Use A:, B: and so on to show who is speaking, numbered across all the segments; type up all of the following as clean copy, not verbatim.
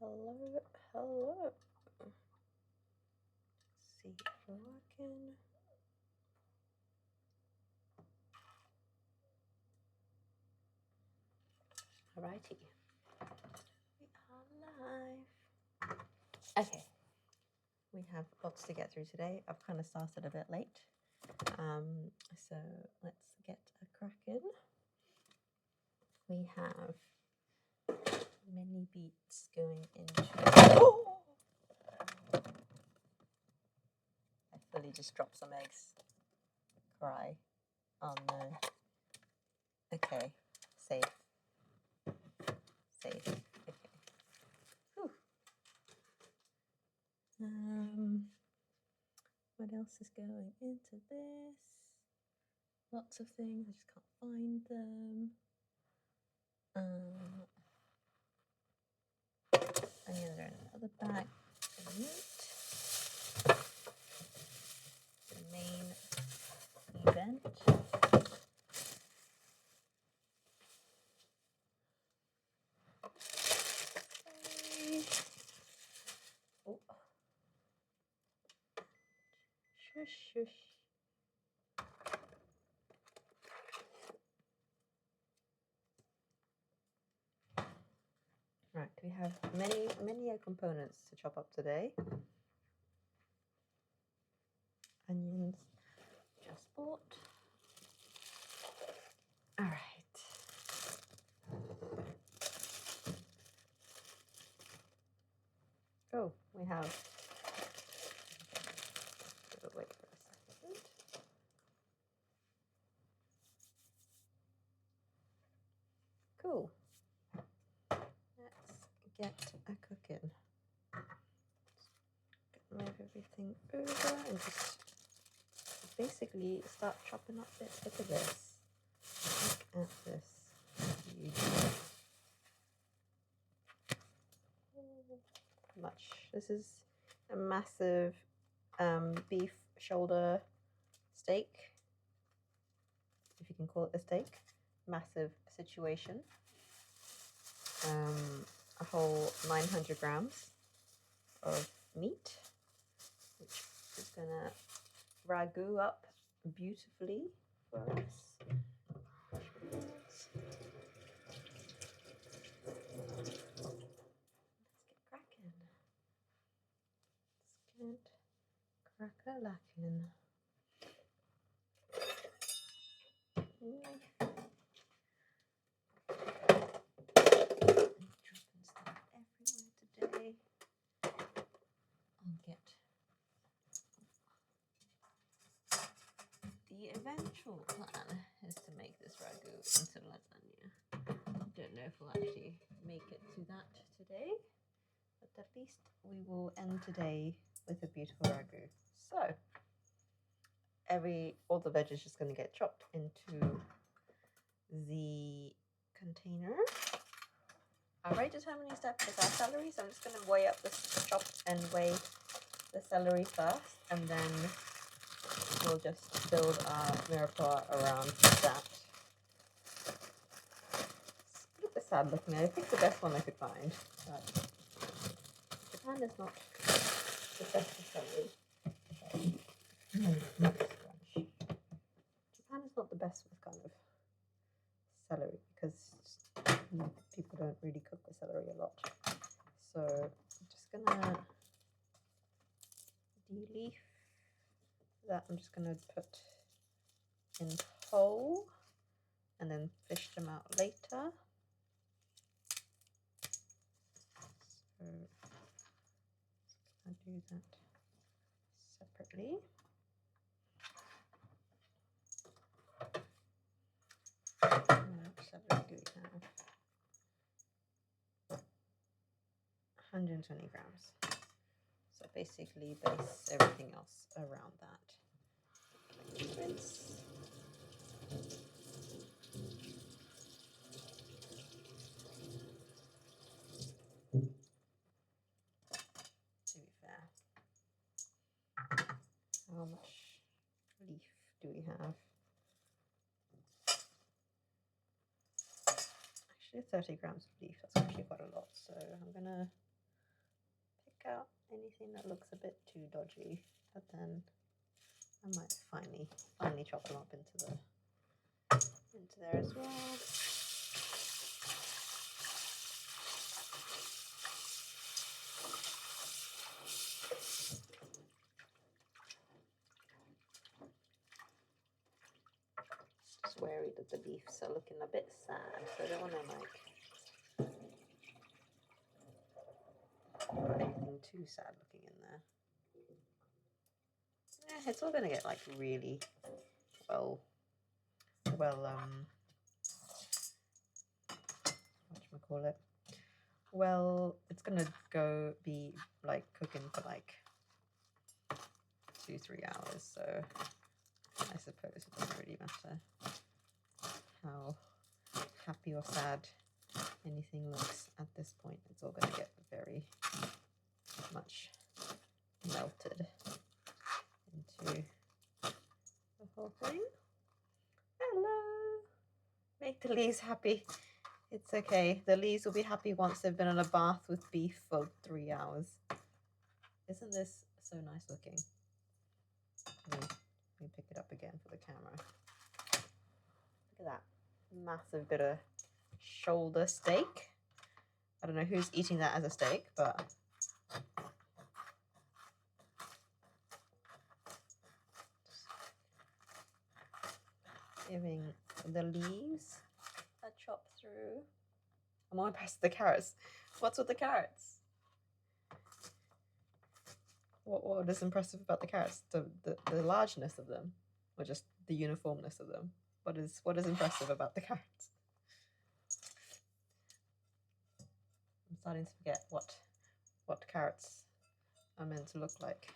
A: Hello, hello. See if we're working. Alrighty, we are live. Okay, we have lots to get through today. I've kind of started a bit late, so let's get a crack in. We have many beats going into. Oh! I fully just dropped some eggs. Cry. Oh no. Okay, safe. Safe. Okay. Whew. What else is going into this? Lots of things. I just can't find them. And then there's another bag of meat. The main event. Okay. Oh. Shush, shush. Right, we have many components to chop up today. Onions, just bought. All right. Oh, we have. Wait for a second. Cool. Let's get a cooking. Move everything over and just basically start chopping up bits. Look at this. Look at this. Huge. Much. This is a massive beef shoulder steak, if you can call it a steak. Massive situation. A whole 900 grams of meat, which is gonna ragu up beautifully for us. Let's get cracking. Let's get crack-a-lackin'. Knife. Dropping stuff everywhere today. I'll get the eventual plan is to make this ragu into lasagna. Don't know if we'll actually make it to that today, but at least we will end today with a beautiful ragu. So all the veg is just going to get chopped into the container. I rated how many steps is our celery, so I'm just going to weigh up this chop and weigh the celery first, and then we'll just build our mirepoix around that. Look at the sad looking. I picked the best one I could find, but Japan is not the best for celery. Japan is not the best with kind of celery because people don't really cook with celery a lot. So I'm just gonna de-leaf that. I'm just gonna put in whole and then fish them out later. So I'll do that separately. Celery do we have? 120 grams. So basically base everything else around that. Rinse. To be fair, how much leaf do we have? Actually 30 grams of leaf, that's actually quite a lot. So I'm gonna out anything that looks a bit too dodgy, but then I might finally chop them up into there as well. Just wary that the beefs are looking a bit sad, so I don't want to like put anything too sad looking in there. Yeah, it's all gonna get like really whatchamacallit? Well, it's gonna be like cooking for like 2-3 hours, so I suppose it doesn't really matter how happy or sad anything looks at this point. It's all gonna get very much melted into the whole thing. Hello! Make the Lees happy. It's okay. The Lees will be happy once they've been in a bath with beef for 3 hours. Isn't this so nice looking? Let me pick it up again for the camera. Look at that massive bit of shoulder steak. I don't know who's eating that as a steak, but giving the leaves a chop through. I'm more impressed with the carrots. What's with the carrots? What is impressive about the carrots? The largeness of them, or just the uniformness of them? What is impressive about the carrots? I'm starting to forget what carrots are meant to look like.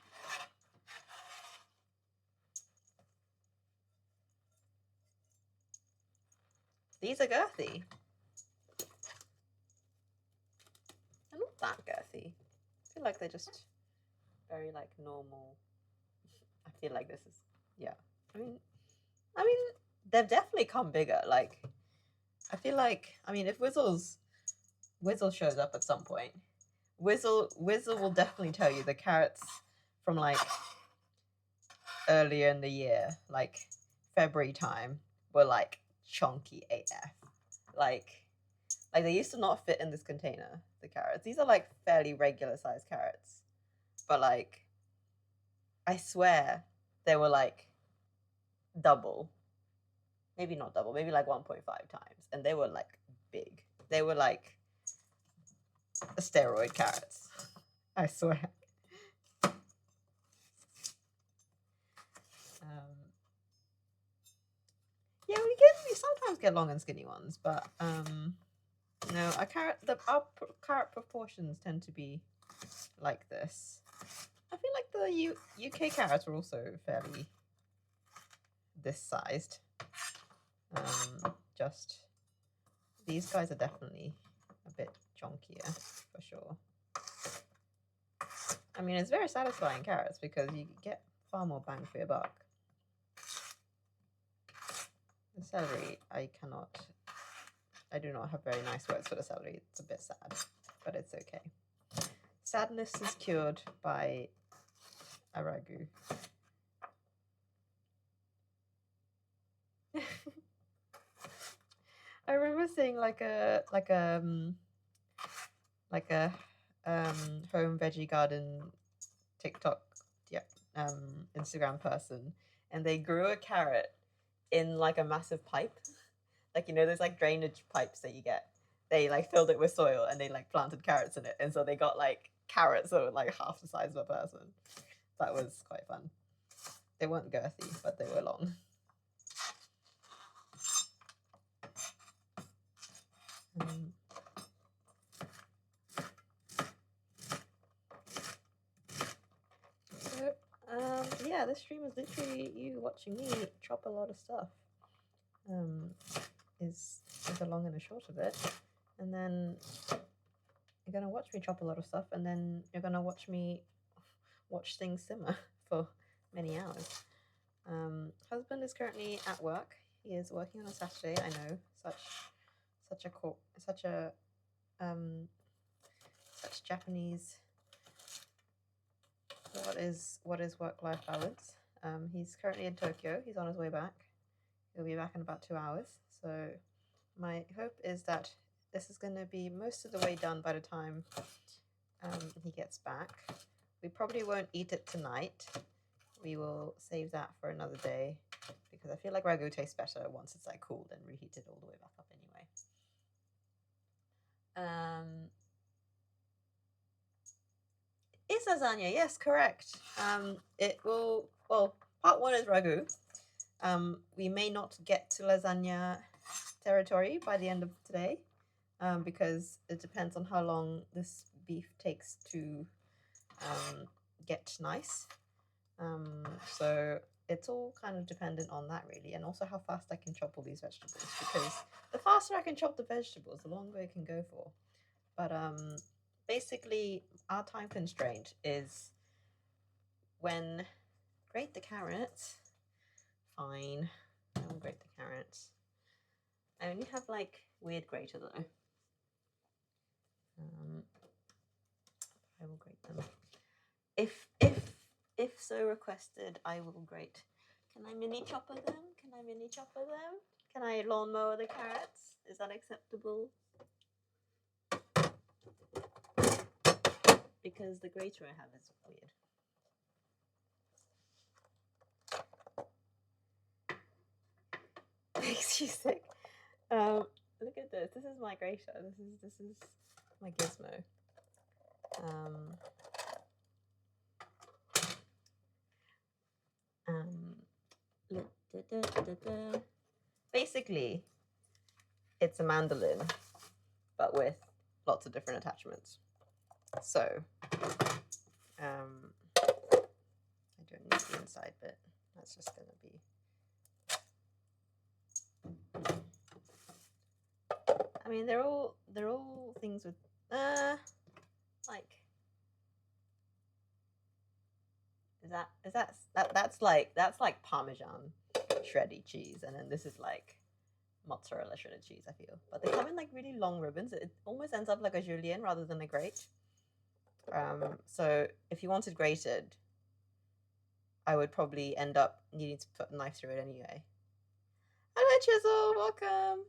A: These are girthy. They're not that girthy. I feel like they're just very like normal. I feel like this is, yeah. I mean, they've definitely come bigger. Like, I feel like, if Wizzle shows up at some point, Wizzle will definitely tell you the carrots from like earlier in the year, like February time, were like chunky AF. Like they used to not fit in this container, the carrots. These are like fairly regular sized carrots. But like, I swear they were like double. Maybe not double, maybe like 1.5 times. And they were like big. They were like steroid carrots. I swear. Yeah, we sometimes get long and skinny ones, but no, our carrot proportions tend to be like this. I feel like the UK carrots were also fairly this sized. Just these guys are definitely a bit chunkier for sure. I mean, it's very satisfying carrots because you get far more bang for your buck. The celery, I do not have very nice words for the celery. It's a bit sad, but it's okay. Sadness is cured by a ragu. I remember seeing like a home veggie garden TikTok, Instagram person, and they grew a carrot in like a massive pipe, like those like drainage pipes that you get. They like filled it with soil and they like planted carrots in it, and so they got like carrots that were like half the size of a person. That was quite fun. They weren't girthy, but they were long. Yeah, this stream is literally you watching me chop a lot of stuff. Is the long and the short of it. And then you're gonna watch me chop a lot of stuff, and then you're gonna watch me watch things simmer for many hours. Husband is currently at work. He is working on a Saturday. I know, such Japanese what is work-life balance. He's currently in Tokyo. He's on his way back. He'll be back in about 2 hours. So my hope is that this is going to be most of the way done by the time he gets back. We probably won't eat it tonight. We will save that for another day because I feel like ragu tastes better once it's like cooled and reheated all the way back up anyway. It's lasagna, yes, correct. It will, well, part one is ragu. We may not get to lasagna territory by the end of today because it depends on how long this beef takes to get nice. So it's all kind of dependent on that really, and also how fast I can chop all these vegetables, because the faster I can chop the vegetables, the longer it can go for. But basically our time constraint is when grate the carrots. Fine, I will grate the carrots. I only have like weird grater though. I will grate them. If so requested, I will grate. Can I mini chopper them? Can I mini chopper them? Can I lawnmower the carrots? Is that acceptable? Because the grater I have is weird. Makes you sick. Look at this. This is my grater. This is my gizmo. Basically, it's a mandolin, but with lots of different attachments. So, I don't need the inside bit. That's just gonna be. I mean, they're all things with like. That's like Parmesan shredded cheese, and then this is like mozzarella shredded cheese, I feel. But they come in like really long ribbons. It almost ends up like a julienne rather than a grate. So if you wanted grated, I would probably end up needing to put a knife through it anyway. Hello, Chisel, welcome.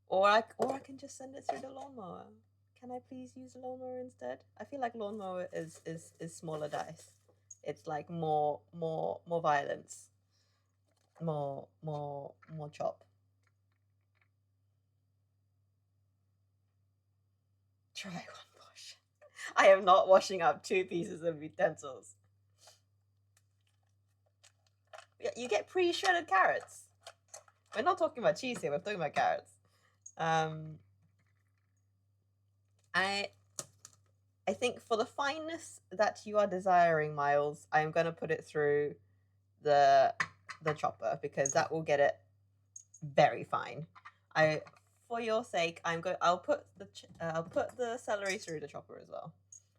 A: Or I can just send it through the lawnmower. Can I please use a lawnmower instead? I feel like lawnmower is smaller dice. It's like more violence. More chop. Try one wash. I am not washing up 2 pieces of utensils. You get pre-shredded carrots. We're not talking about cheese here, we're talking about carrots. I think for the fineness that you are desiring, Miles, I'm going to put it through the chopper because that will get it very fine. For your sake, I'll put the celery through the chopper as well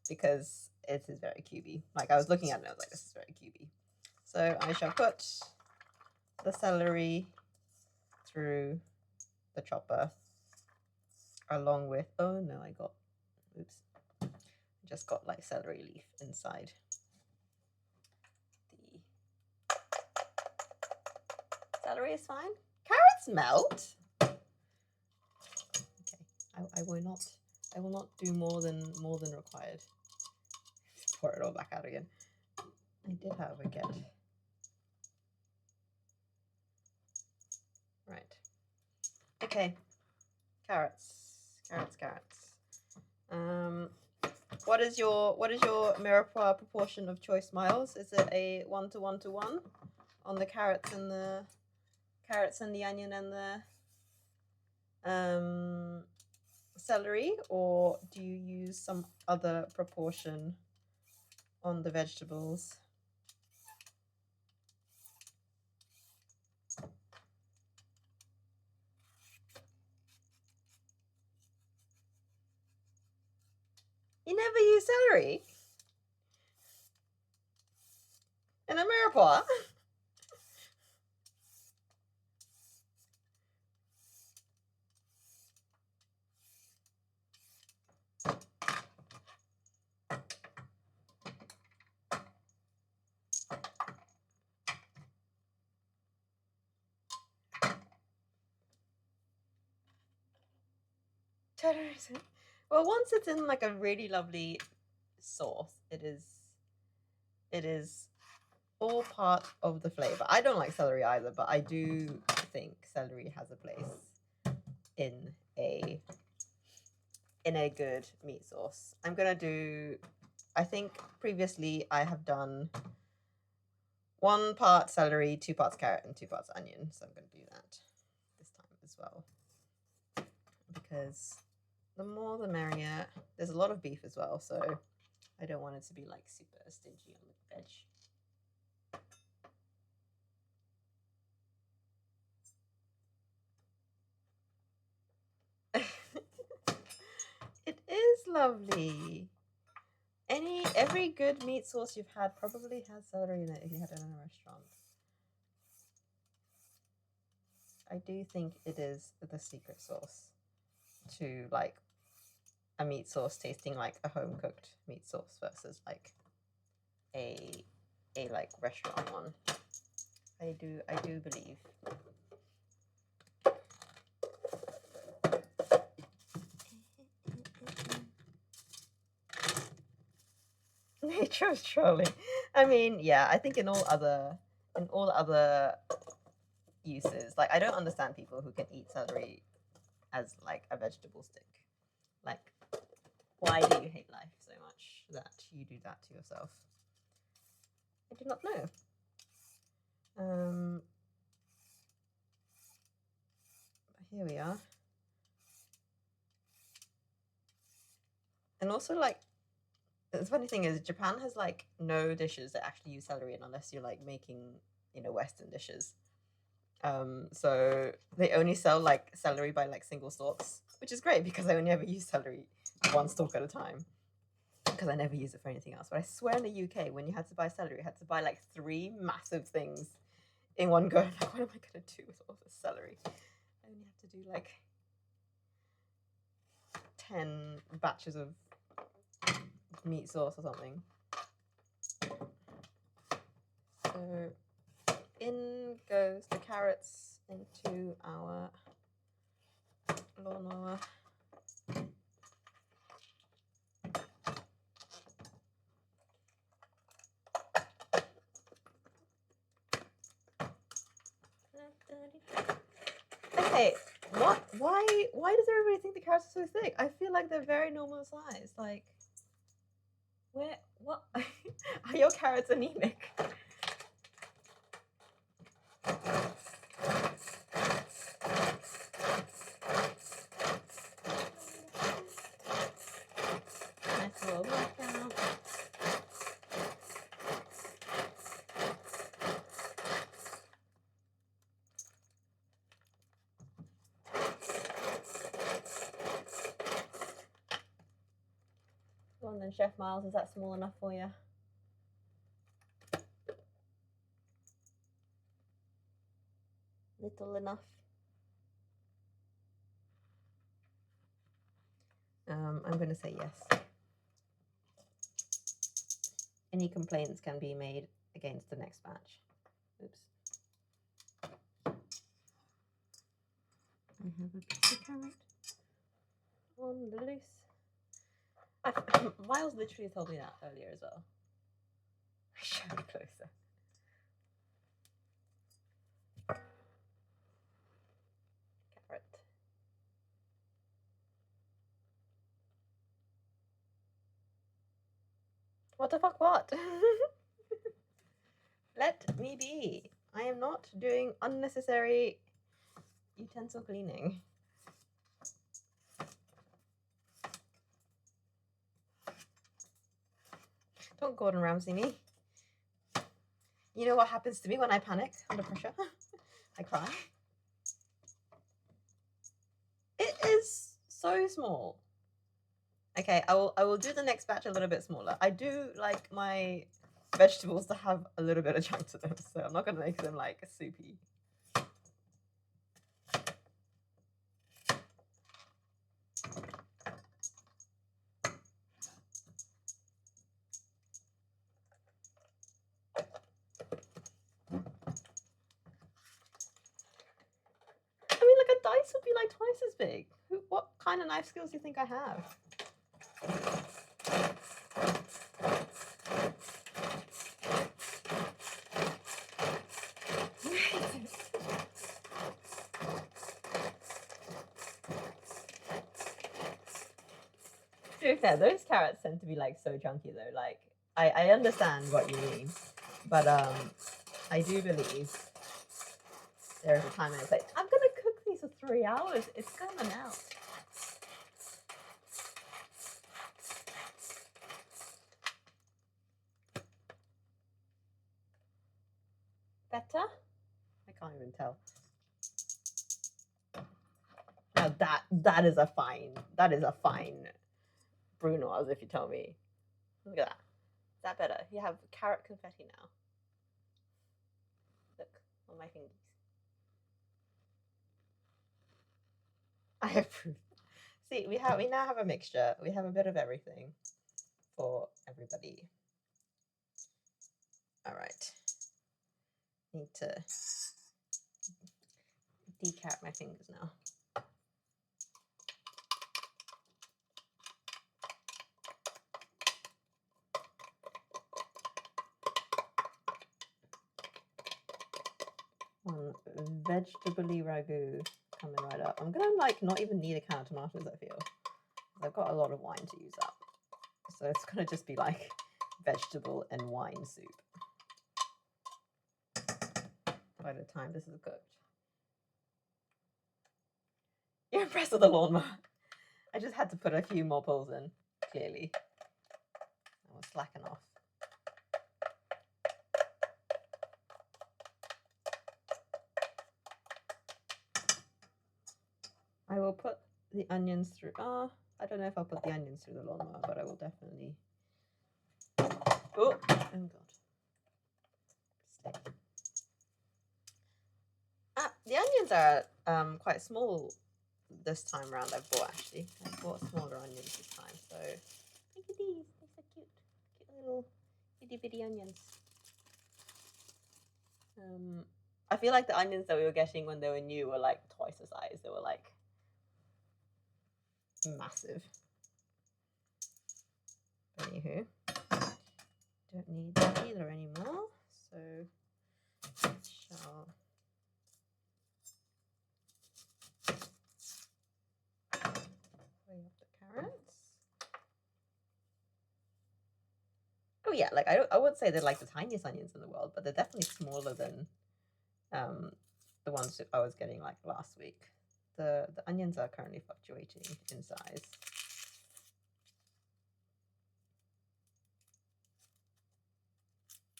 A: because it is very cubey. Like I was looking at it and I was like, this is very cubey. So I shall put the celery through the chopper along with, oh no, oops. I just got like celery leaf inside the celery is fine. Carrots melt. Okay, I will not do more than required. Just pour it all back out again. I did, however, get right. Okay, carrots. What is your mirepoix proportion of choice, Miles? Is it a 1 to 1 to 1 on the carrots and the onion and the celery, or do you use some other proportion on the vegetables? You never use celery in a mirepoix? celery. Well, once it's in like a really lovely sauce, it is all part of the flavor. I don't like celery either, but I do think celery has a place in a good meat sauce. I'm gonna do, I think previously I have done 1 part celery, 2 parts carrot, and 2 parts onion. So I'm gonna do that this time as well, because the more the merrier. There's a lot of beef as well, so I don't want it to be like super stingy on the veg. It is lovely. Every good meat sauce you've had probably has celery in it if you had it in a restaurant. I do think it is the secret sauce to like a meat sauce tasting like a home cooked meat sauce versus like a like restaurant one. I do believe. Nature's trolling. I mean, yeah, I think in all other uses, like I don't understand people who can eat celery as like a vegetable stick. Like, why do you hate life so much that you do that to yourself? I do not know. Here we are. And also, like, the funny thing is, Japan has like no dishes that actually use celery in unless you're like making, Western dishes. So they only sell like celery by like single stalks, which is great because I only ever use celery 1 stalk at a time because I never use it for anything else. But I swear in the UK, when you had to buy celery, you had to buy like 3 massive things in one go. Like, what am I gonna do with all this celery? I only have to do like 10 batches of meat sauce or something. So in goes the carrots into our lawnmower. Okay, why does everybody think the carrots are so thick? I feel like they're very normal size. Like, what are your carrots anemic? Nice little workout. Go on then, Chef Miles, is that small enough for you? Little enough? I'm going to say yes. Any complaints can be made against the next batch. Oops. I have a piece of carrot on the loose. Miles literally told me that earlier as well. Show me closer. Carrot. What the fuck, what? Let me be. I am not doing unnecessary utensil cleaning. Don't Gordon Ramsay me. You know what happens to me when I panic under pressure? I cry. It is so small. Okay, I will do the next batch a little bit smaller. I do like my vegetables to have a little bit of chunk to them, so I'm not going to make them like soupy. I mean, like a dice would be like twice as big. What kind of knife skills do you think I have? To be fair, those carrots tend to be like so chunky though. Like I understand what you mean, but I do believe there's a time when it's like I'm gonna cook these for 3 hours. It's gonna melt. Better? I can't even tell. Now that is a fine brunoise, if you tell me. Look at that. Is that better? You have carrot confetti now. Look on my fingers. I approve. See, we now have a mixture. We have a bit of everything for everybody. All right. Need to decap my fingers now. Vegetable-y ragu coming right up. I'm gonna like not even need a can of tomatoes, I feel. I've got a lot of wine to use up. So it's gonna just be like vegetable and wine soup by the time this is cooked. You're impressed with the lawnmower. I just had to put a few more pulls in, clearly. I was slacking off. I will put the onions through. I don't know if I'll put the onions through the lawnmower, but I will definitely. Oh God. Stay. The onions are quite small this time around. I bought smaller onions this time. So look at these. They're so cute. Cute little itty bitty onions. I feel like the onions that we were getting when they were new were like twice the size. They were like massive. Anywho, don't need that either anymore. So shall weigh up the carrots. Oh yeah, like I would say they're like the tiniest onions in the world, but they're definitely smaller than the ones I was getting like last week. The onions are currently fluctuating in size.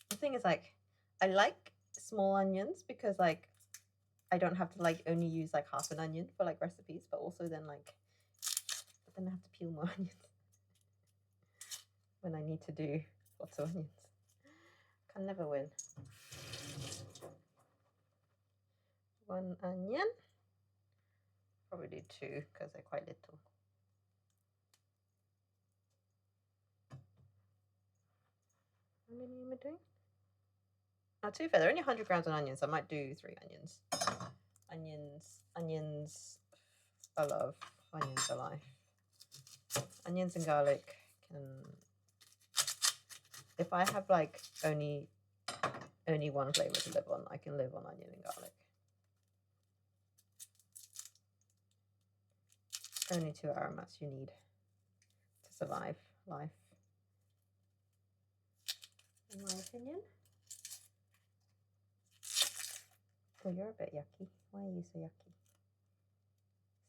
A: The thing is, like, I like small onions because like I don't have to like only use like half an onion for like recipes, but also then like then I have to peel more onions when I need to do lots of onions. Can never win. 1 onion. Probably do 2 because they're quite little. How many am I doing? Now, to be fair, they're only 100 grams of onions. So I might do 3 onions. Onions. I love onions are life. Onions and garlic can. If I have like only one flavor to live on, I can live on onion and garlic. Only 2 aromas you need to survive life, in my opinion. Oh, you're a bit yucky. Why are you so yucky?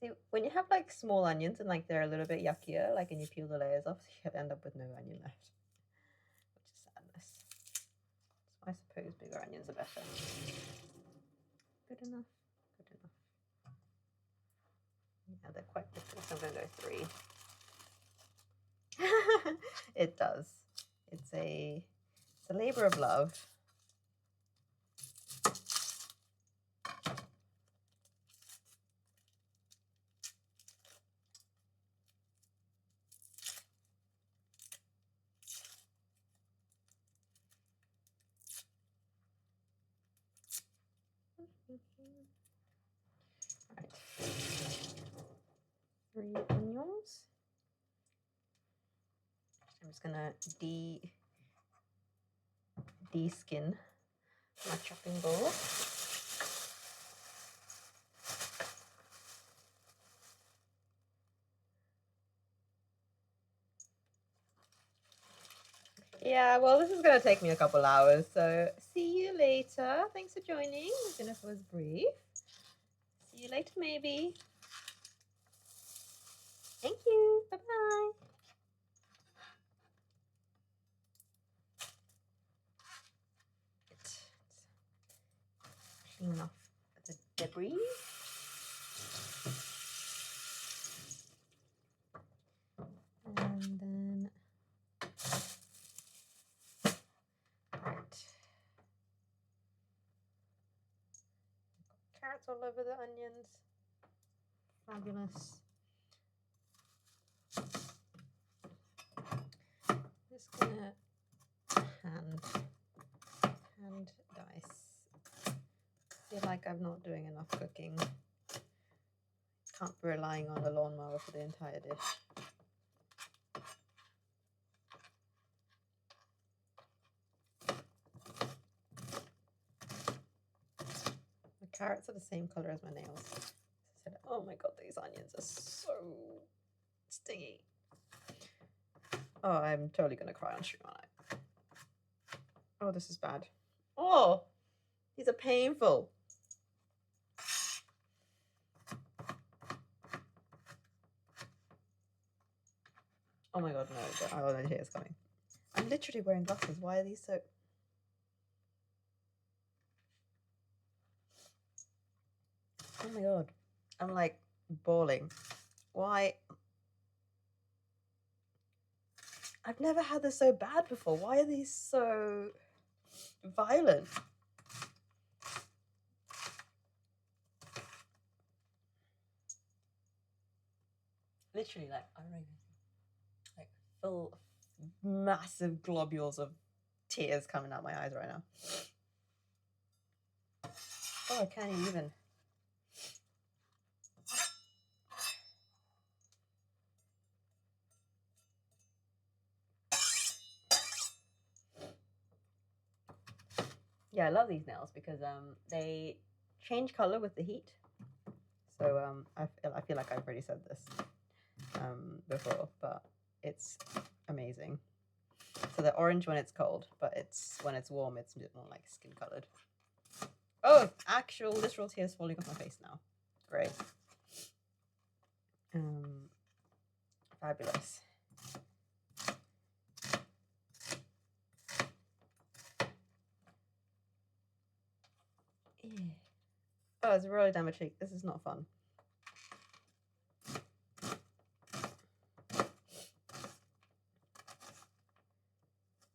A: See, when you have like small onions and like they're a little bit yuckier, like and you peel the layers off, you end up with no onion left, which is sadness. So I suppose bigger onions are better. Good enough. Good enough. Yeah, they're quite little, so I'm going to go 3. It does. It's a labor of love. Right. 3 onions. I'm just gonna de-skin my chopping board. Yeah, well, this is going to take me a couple hours, so see you later. Thanks for joining. Jennifer was brief. See you later, maybe. Thank you. Bye-bye. Let's clean off the debris. And then, right. Carrots all over the onions. Fabulous. Just gonna hand dice. Feel like I'm not doing enough cooking. Can't be relying on the lawnmower for the entire dish. The carrots are the same color as my nails. I said, oh my god, these onions are so stingy. Oh, I'm totally gonna cry on stream, aren't I? Oh, this is bad. Oh, these are painful. Oh my god, no. Oh, the tears coming. I'm literally wearing glasses. Why are these so... Oh my god. I'm like bawling. Why? I've never had this so bad before. Why are these so violent? Literally, like, I don't know, like full massive globules of tears coming out my eyes right now. Oh, I can't even. Yeah, I love these nails because they change color with the heat. So I feel like I've already said this before, but it's amazing. So they're orange when it's cold, but when it's warm, it's a bit more like skin colored. Oh, actual literal tears falling off my face now. Great. Fabulous. Yeah. Oh, it's really down my cheek. This is not fun.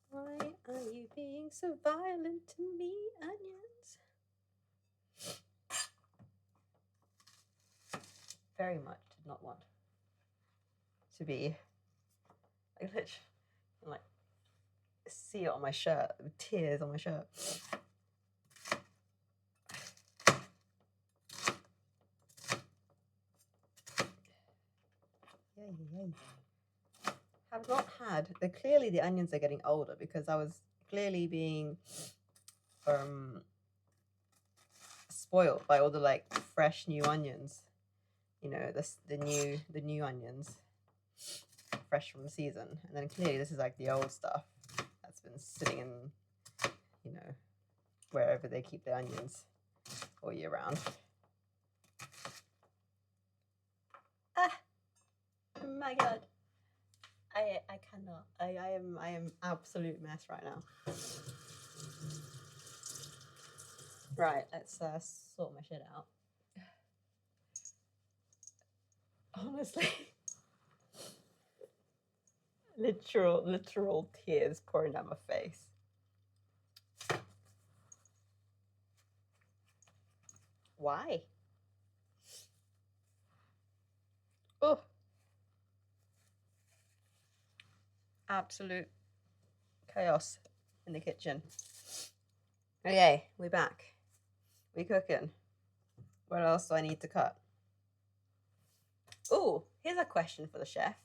A: Why are you being so violent to me, onions? Very much did not want to be like see it on my shirt, tears on my shirt. Yay. Have not had. Clearly the onions are getting older because I was clearly being spoiled by all the like fresh new onions. You know, the new onions, fresh from the season, and then clearly this is like the old stuff that's been sitting in, you know, wherever they keep the onions all year round. Ah, oh my god, I cannot. I am absolute mess right now. Right, let's sort my shit out. Honestly, literal tears pouring down my face. Why? Oh, absolute chaos in the kitchen. Okay, we're back. We cooking. What else do I need to cut? Oh, here's a question for the chef.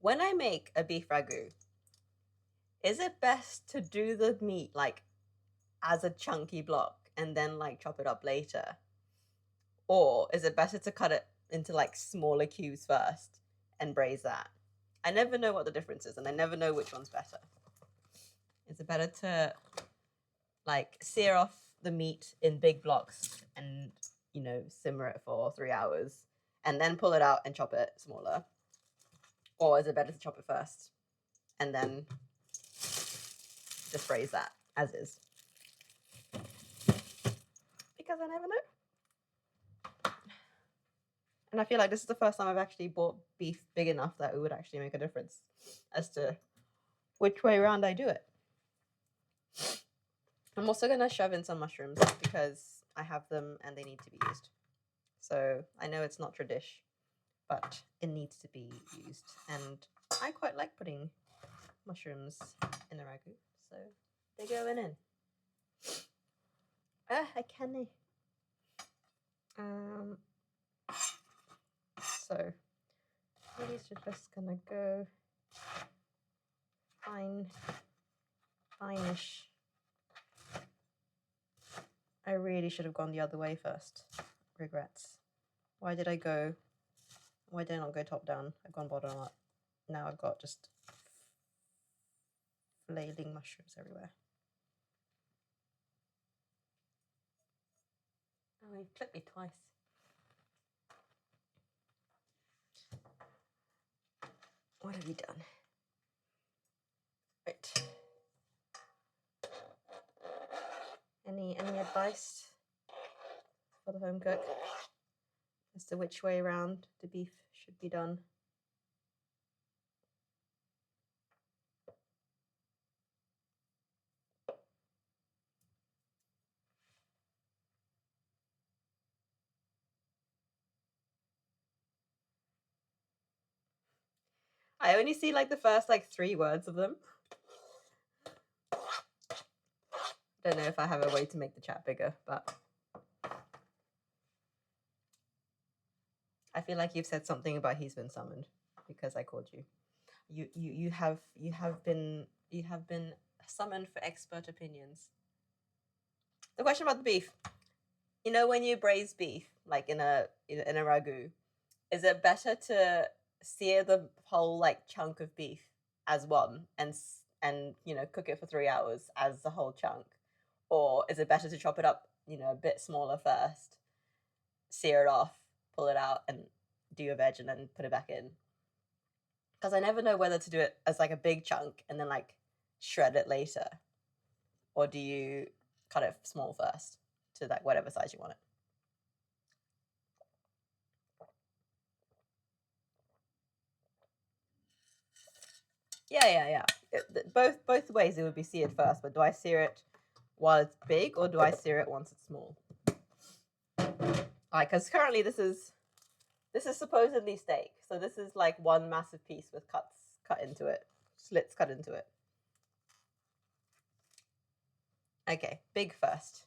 A: When I make a beef ragu, is it best to do the meat like as a chunky block and then like chop it up later? Or is it better to cut it into like smaller cubes first and braise that? I never know what the difference is and I never know which one's better. Is it better to like sear off the meat in big blocks and, you know, simmer it for 3 hours and then pull it out and chop it smaller? Or is it better to chop it first and then just braise that as is? Because I never know. And I feel like this is the first time I've actually bought beef big enough that it would actually make a difference as to which way around I do it. I'm also going to shove in some mushrooms because I have them and they need to be used. So I know it's not tradish, but it needs to be used. And I quite like putting mushrooms in a ragu, so they're going in. I can't. So these are just gonna go finish. I really should have gone the other way first. Regrets. Why did I not go top down? I've gone bottom up. Now I've got just flailing mushrooms everywhere. Oh, you've clipped me twice. What have you done? Right. Any advice for the home cook as to which way around the beef should be done? I only see like the first like 3 words of them. Don't know if I have a way to make the chat bigger, but I feel like you've said something about he's been summoned because I called you. You have been summoned for expert opinions. The question about the beef. You know, when you braise beef, like in a ragu, is it better to sear the whole like chunk of beef as one and you know, cook it for 3 hours as the whole chunk, or is it better to chop it up, you know, a bit smaller first, sear it off, pull it out, and do your veg and then put it back in? Because I never know whether to do it as like a big chunk and then like shred it later, or do you cut it small first to like whatever size you want it? Yeah. Both ways it would be seared first, but do I sear it while it's big or do I sear it once it's small? Because currently this is supposedly steak, so this is like one massive piece with slits cut into it. Okay, big first.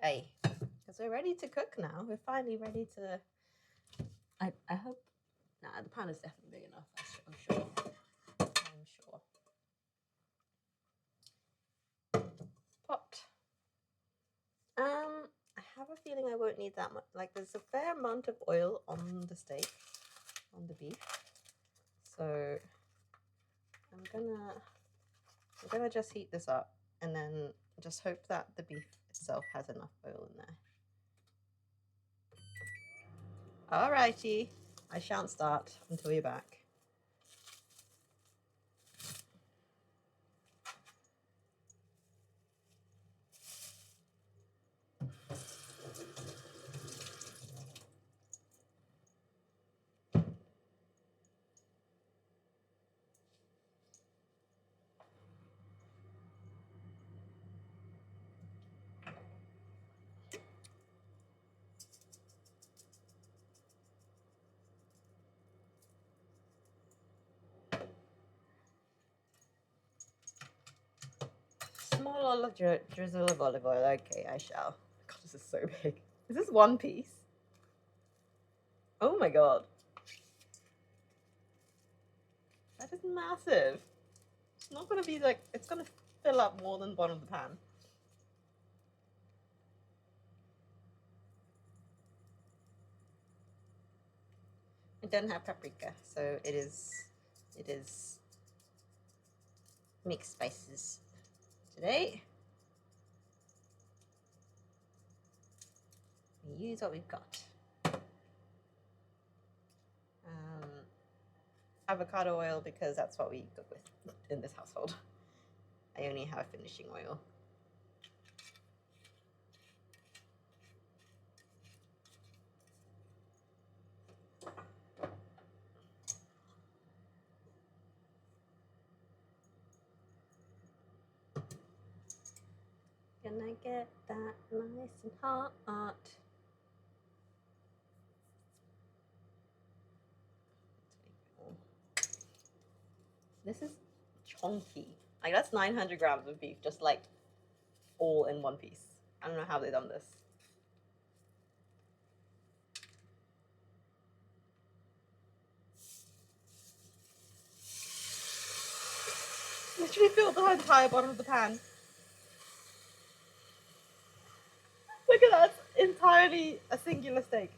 A: Hey, because we're ready to cook now. We're finally ready to. I hope. Nah, the pan is definitely big enough. I'm sure. Pot. I have a feeling I won't need that much. Like, there's a fair amount of oil on the steak, on the beef. So I'm gonna just heat this up and then just hope that the beef itself has enough oil in there. Alrighty, I shan't start until you're back. Small olive drizzle of olive oil. Okay, I shall. God, this is so big. Is this one piece? Oh my god. That is massive. It's not gonna be like, it's gonna fill up more than the bottom of the pan. I don't have paprika, so it is mixed spices today. We use what we've got. Avocado oil, because that's what we cook with in this household. I only have finishing oil. Gonna get that nice and hot. This is chunky. Like, that's 900 grams of beef, just like all in one piece. I don't know how they've done this. Literally filled the entire bottom of the pan. Look at that, it's entirely a singular steak.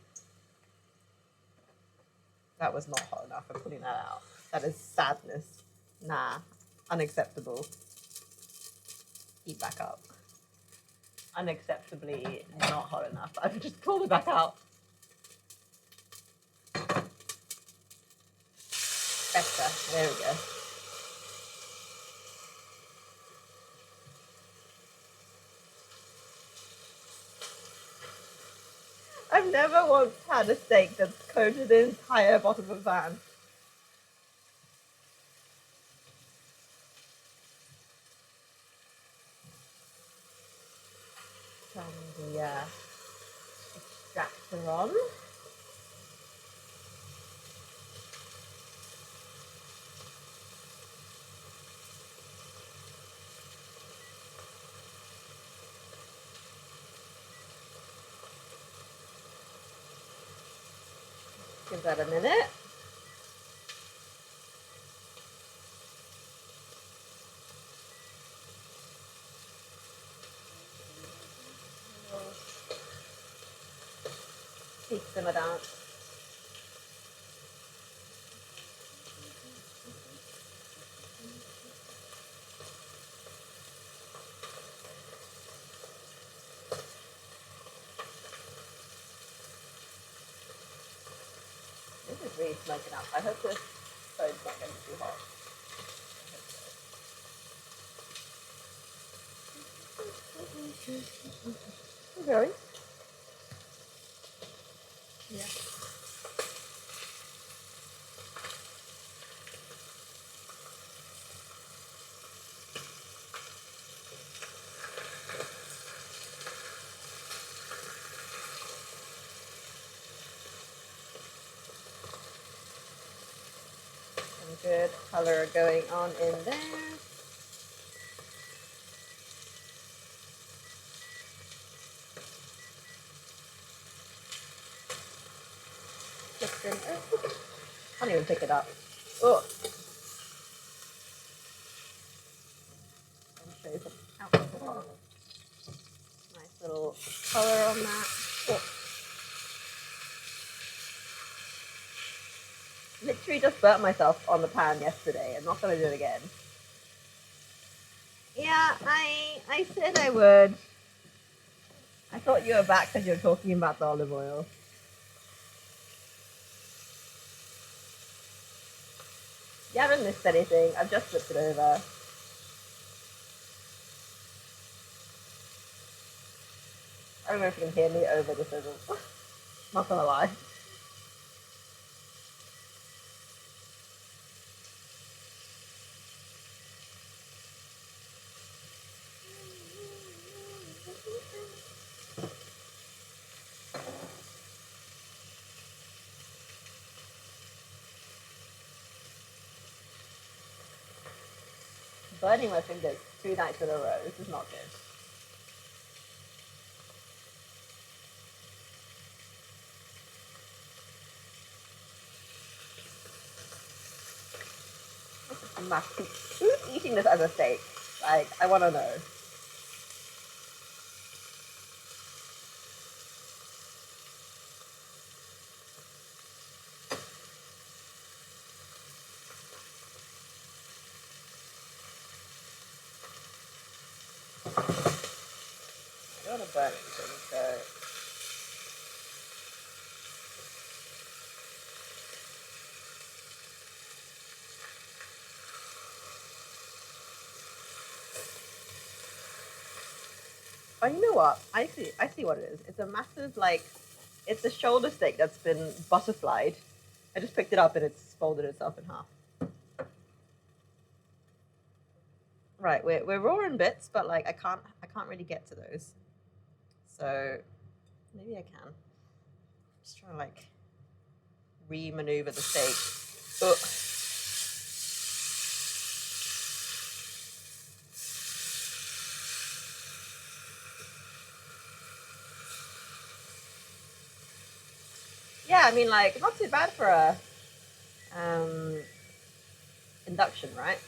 A: That was not hot enough. I'm putting that out. That is sadness. Nah, unacceptable. Heat back up. Unacceptably not hot enough. I've just pulled it back out. Better. There we go. I've never once had a steak that's coated the entire bottom of the pan. Turn the extractor on. Give that a minute. Simmer down. This is really smoking up. I hope this stove's not getting too hot. Okay. Yeah. Some good color going on in there. Can't even pick it up. Oh. I'll show you some alcohol. Nice little color on that. Oh. Literally just burnt myself on the pan yesterday. I'm not gonna do it again. Yeah, I said I would. I thought you were back because you were talking about the olive oil. You haven't missed anything. I've just flipped it over. I don't know if you can hear me over the sizzle. Not gonna lie. Burning my fingers 2 nights in a row. This is not good. Who's eating this as a steak? Like, I want to know. I don't want to burn anything, so. Oh, you know what? I see what it is. It's a massive, like, it's a shoulder steak that's been butterflied. I just picked it up and it's folded itself in half. Right, we're raw in bits, but like I can't really get to those. So maybe I can. Just trying to like re-maneuver the steak. Ugh. Yeah, I mean, like, not too bad for a induction, right?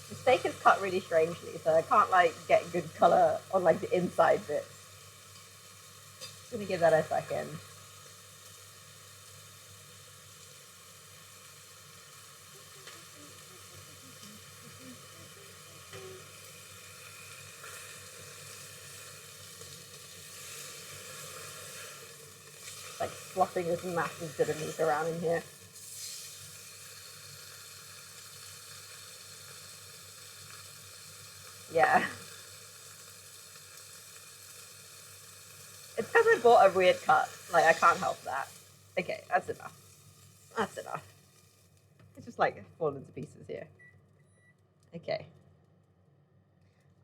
A: The steak is cut really strangely, so I can't like get good color on like the inside bits. Just gonna give that a second. Like fluffing this massive bit of meat around in here. Yeah. It's because I bought a weird cut. Like, I can't help that. Okay, that's enough. That's enough. It's just like falling to pieces here. Okay.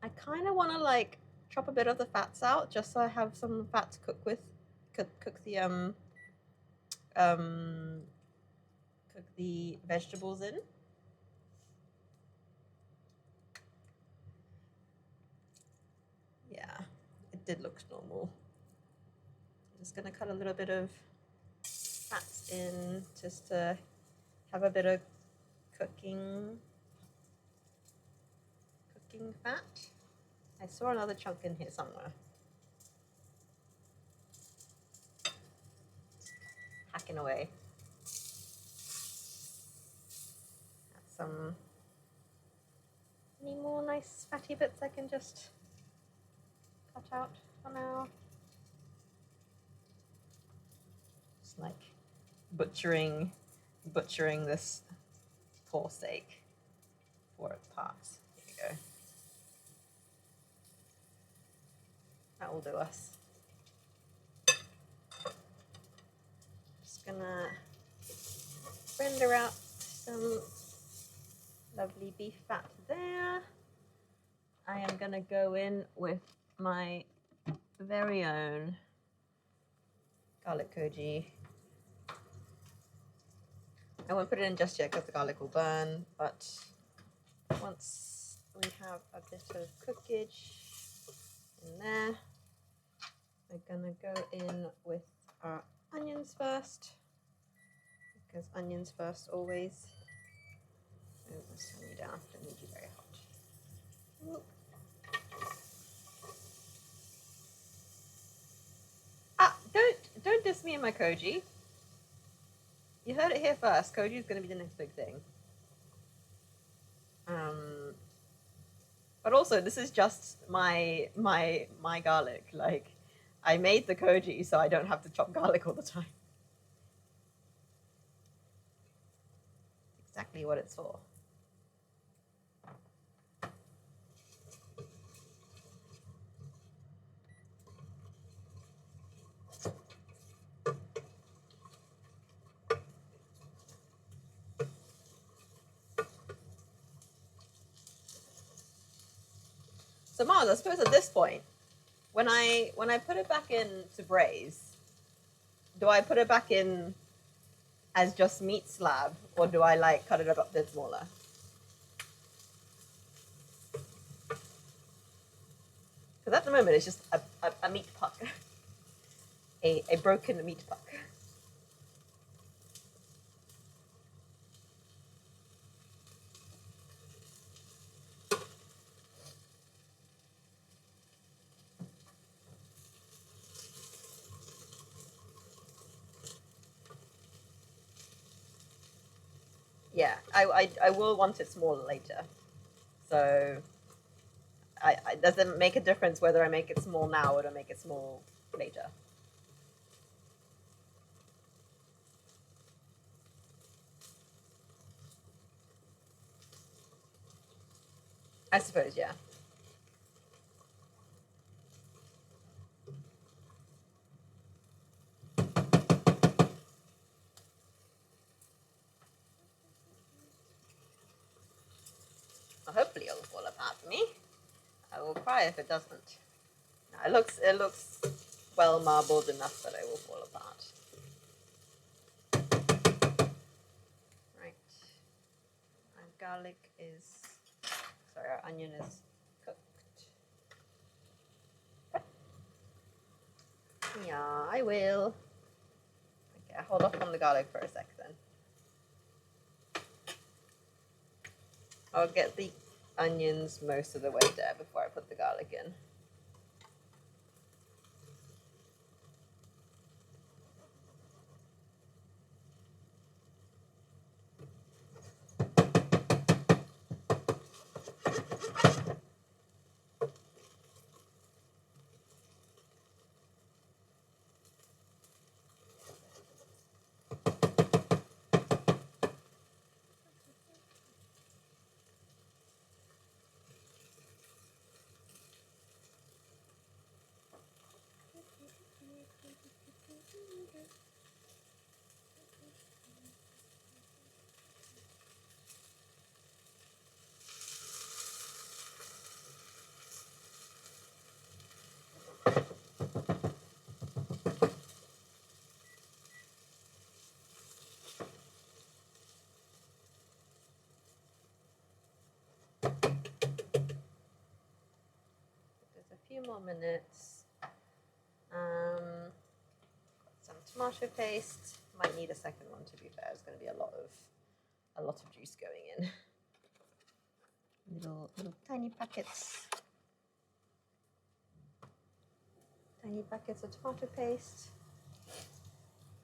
A: I kind of want to like chop a bit of the fats out just so I have some fat to cook with. Cook the vegetables in. Yeah, it did look normal. I'm just gonna cut a little bit of fats in just to have a bit of cooking fat. I saw another chunk in here somewhere. Hacking away. Some any more nice fatty bits I can just cut out for now. Just like butchering this poor steak for its parts. Here we go. That will do us. Just gonna render out some lovely beef fat there. I am gonna go in with my very own garlic koji. I won't put it in just yet because the garlic will burn, but once we have a bit of cookage in there, we're gonna go in with our onions first, because onions first always. Oh, let's turn you down, don't need you very hot. Whoop. Ah, don't diss me and my koji. You heard it here first. Koji is going to be the next big thing. But also, this is just my garlic. Like, I made the koji so I don't have to chop garlic all the time. Exactly what it's for. So Mars, I suppose at this point, when I put it back in to braise, do I put it back in as just meat slab, or do I like cut it up a bit smaller? Because at the moment it's just a meat puck, a broken meat puck. Yeah, I will want it smaller later. So does it make a difference whether I make it small now or do I make it small later? I suppose, yeah. Well, hopefully it'll fall apart for me. I will cry if it doesn't. No, it looks well marbled enough that it will fall apart. Right. Our garlic is, sorry, our onion is cooked. Yeah, I will. Okay, hold off on the garlic for a sec then. I'll get the onions most of the way there before I put the garlic in. There's a few more minutes. Some tomato paste. Might need a second one to be fair. There's going to be a lot of juice going in. Little tiny packets. Tiny packets of tomato paste.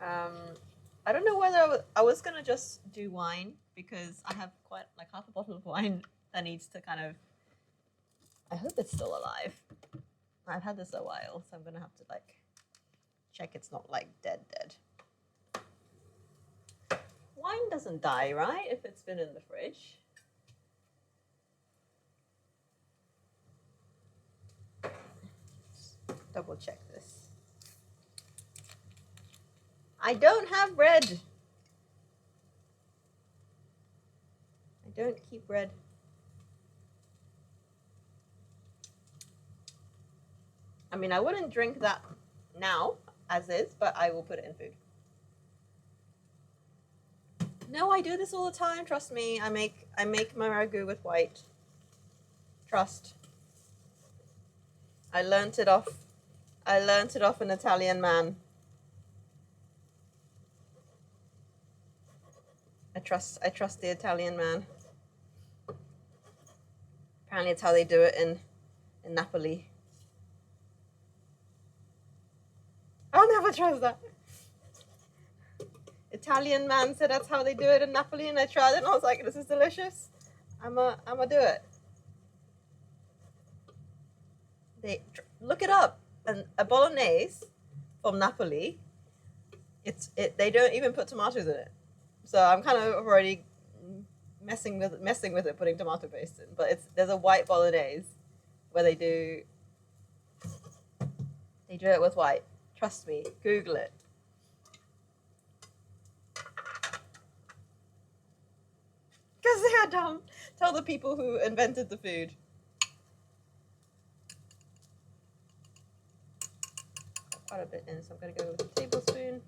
A: I don't know whether I was gonna just do wine because I have quite like half a bottle of wine that needs to kind of. I hope it's still alive. I've had this a while, so I'm gonna have to like check it's not like dead. Wine doesn't die, right? If it's been in the fridge. Double check this. I don't have bread. I don't keep bread. I mean, I wouldn't drink that now as is, but I will put it in food. No, I do this all the time. Trust me. I make my ragu with white. Trust. I learnt it off an Italian man. I trust the Italian man. Apparently it's how they do it in Napoli. I'll never trust that. Italian man said that's how they do it in Napoli, and I tried it and I was like, this is delicious. I'ma do it. Look it up. And a bolognese from Napoli, they don't even put tomatoes in it. So I'm kind of already messing with it, putting tomato paste in. But there's a white bolognese where they do it with white. Trust me, Google it. Because they're dumb. Tell the people who invented the food. Quite a bit in, so I'm going to go with a tablespoon.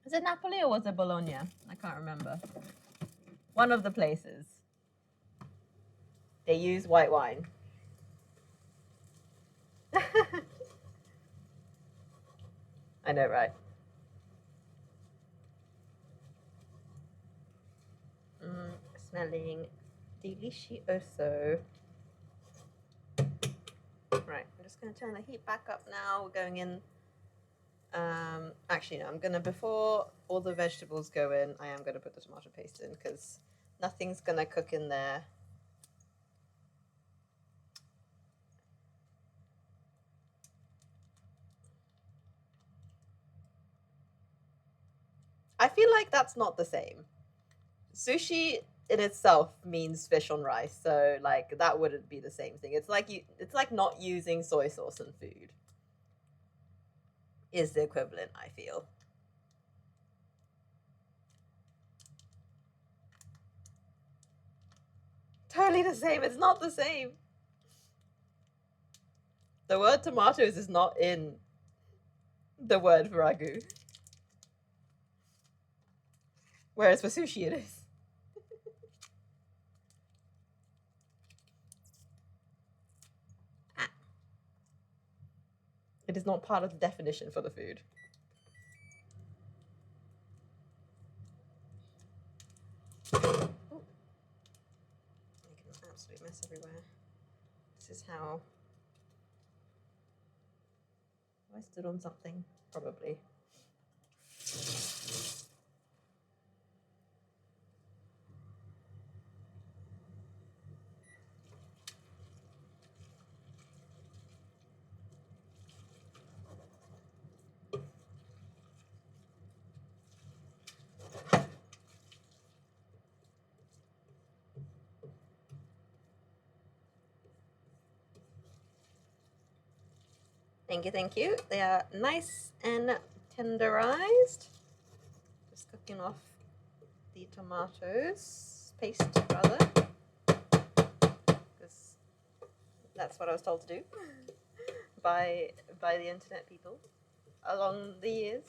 A: Is it Napoli or was it Bologna? I can't remember. One of the places. They use white wine. I know, right? Smelling delicioso. just going to turn the heat back up now. We're going in. Actually, no, I'm going to, before all the vegetables go in, I am going to put the tomato paste in because nothing's going to cook in there. I feel like that's not the same. Sushi in itself means fish on rice, so like that wouldn't be the same thing. It's like not using soy sauce in food is the equivalent, I feel. Totally the same. It's not the same. The word tomatoes is not in the word for ragu. Whereas for sushi it is. It is not part of the definition for the food. Ooh. Making an absolute mess everywhere. This is how... I stood on something, probably. Thank you, thank you. They are nice and tenderized. Just cooking off the tomatoes, paste rather, because that's what I was told to do by the internet people along the years.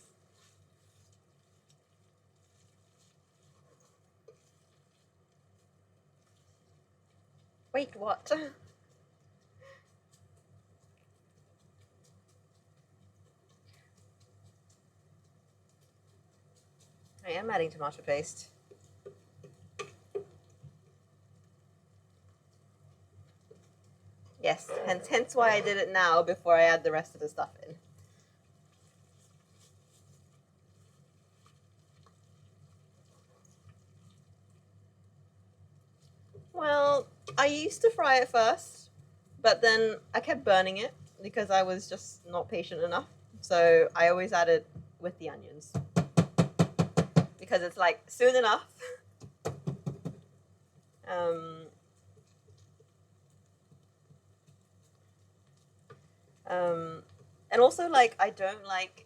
A: Wait, what? I am adding tomato paste. Yes, hence why I did it now before I add the rest of the stuff in. Well, I used to fry it first, but then I kept burning it because I was just not patient enough. So I always add it with the onions because it's like soon enough. And also like I don't like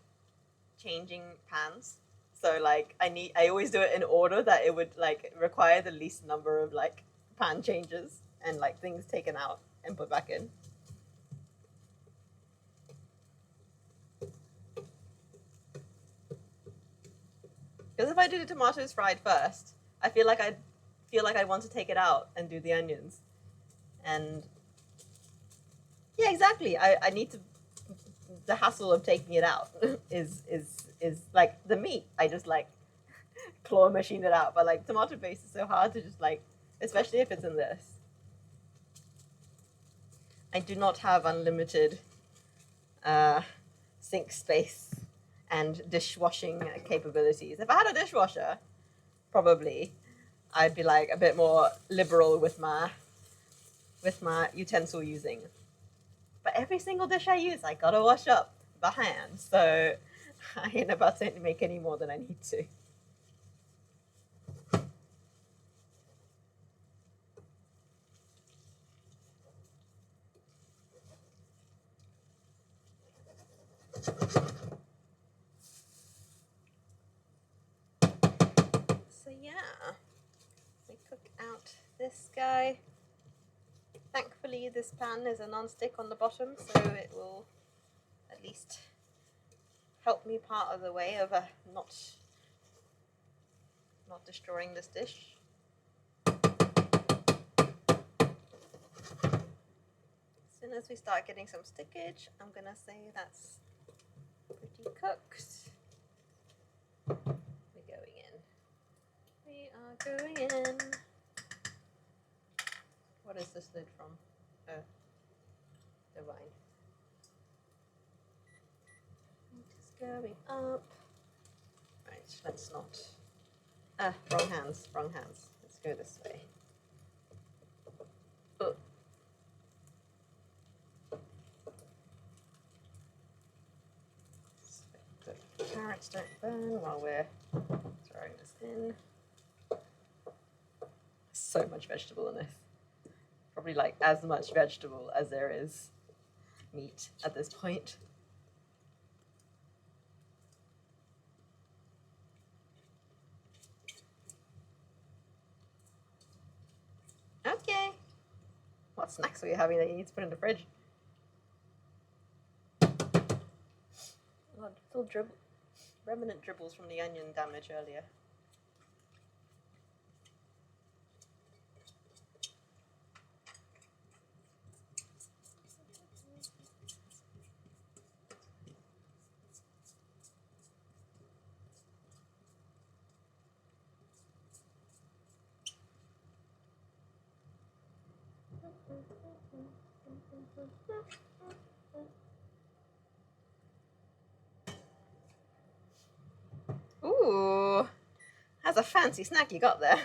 A: changing pans. So like I always do it in order that it would like require the least number of like pan changes and like things taken out and put back in. Because if I do the tomatoes fried first, I feel like I'd want to take it out and do the onions. And yeah, exactly. I need to, the hassle of taking it out is like the meat. I just like claw machine it out. But like tomato paste is so hard to just like, especially if it's in this. I do not have unlimited sink space and dishwashing capabilities. If I had a dishwasher, probably I'd be like a bit more liberal with my utensil using. But every single dish I use, I gotta wash up by hand. So I ain't about to make any more than I need to. So yeah, we cook out this guy. Thankfully, this pan is a non-stick on the bottom, so it will at least help me part of the way of not destroying this dish. As soon as we start getting some stickage, I'm gonna say that's pretty cooked. We're going in. We are going in. What is this lid from? Oh, the wine. going up. Right, let's not. Wrong hands, wrong hands. Let's go this way. So the carrots don't burn while we're throwing this in. So much vegetable in this. Probably like as much vegetable as there is meat at this point. Okay. What snacks are you having that you need to put in the fridge? Oh, still remnant dribbles from the onion damage earlier. Ooh, that's a fancy snack you got there.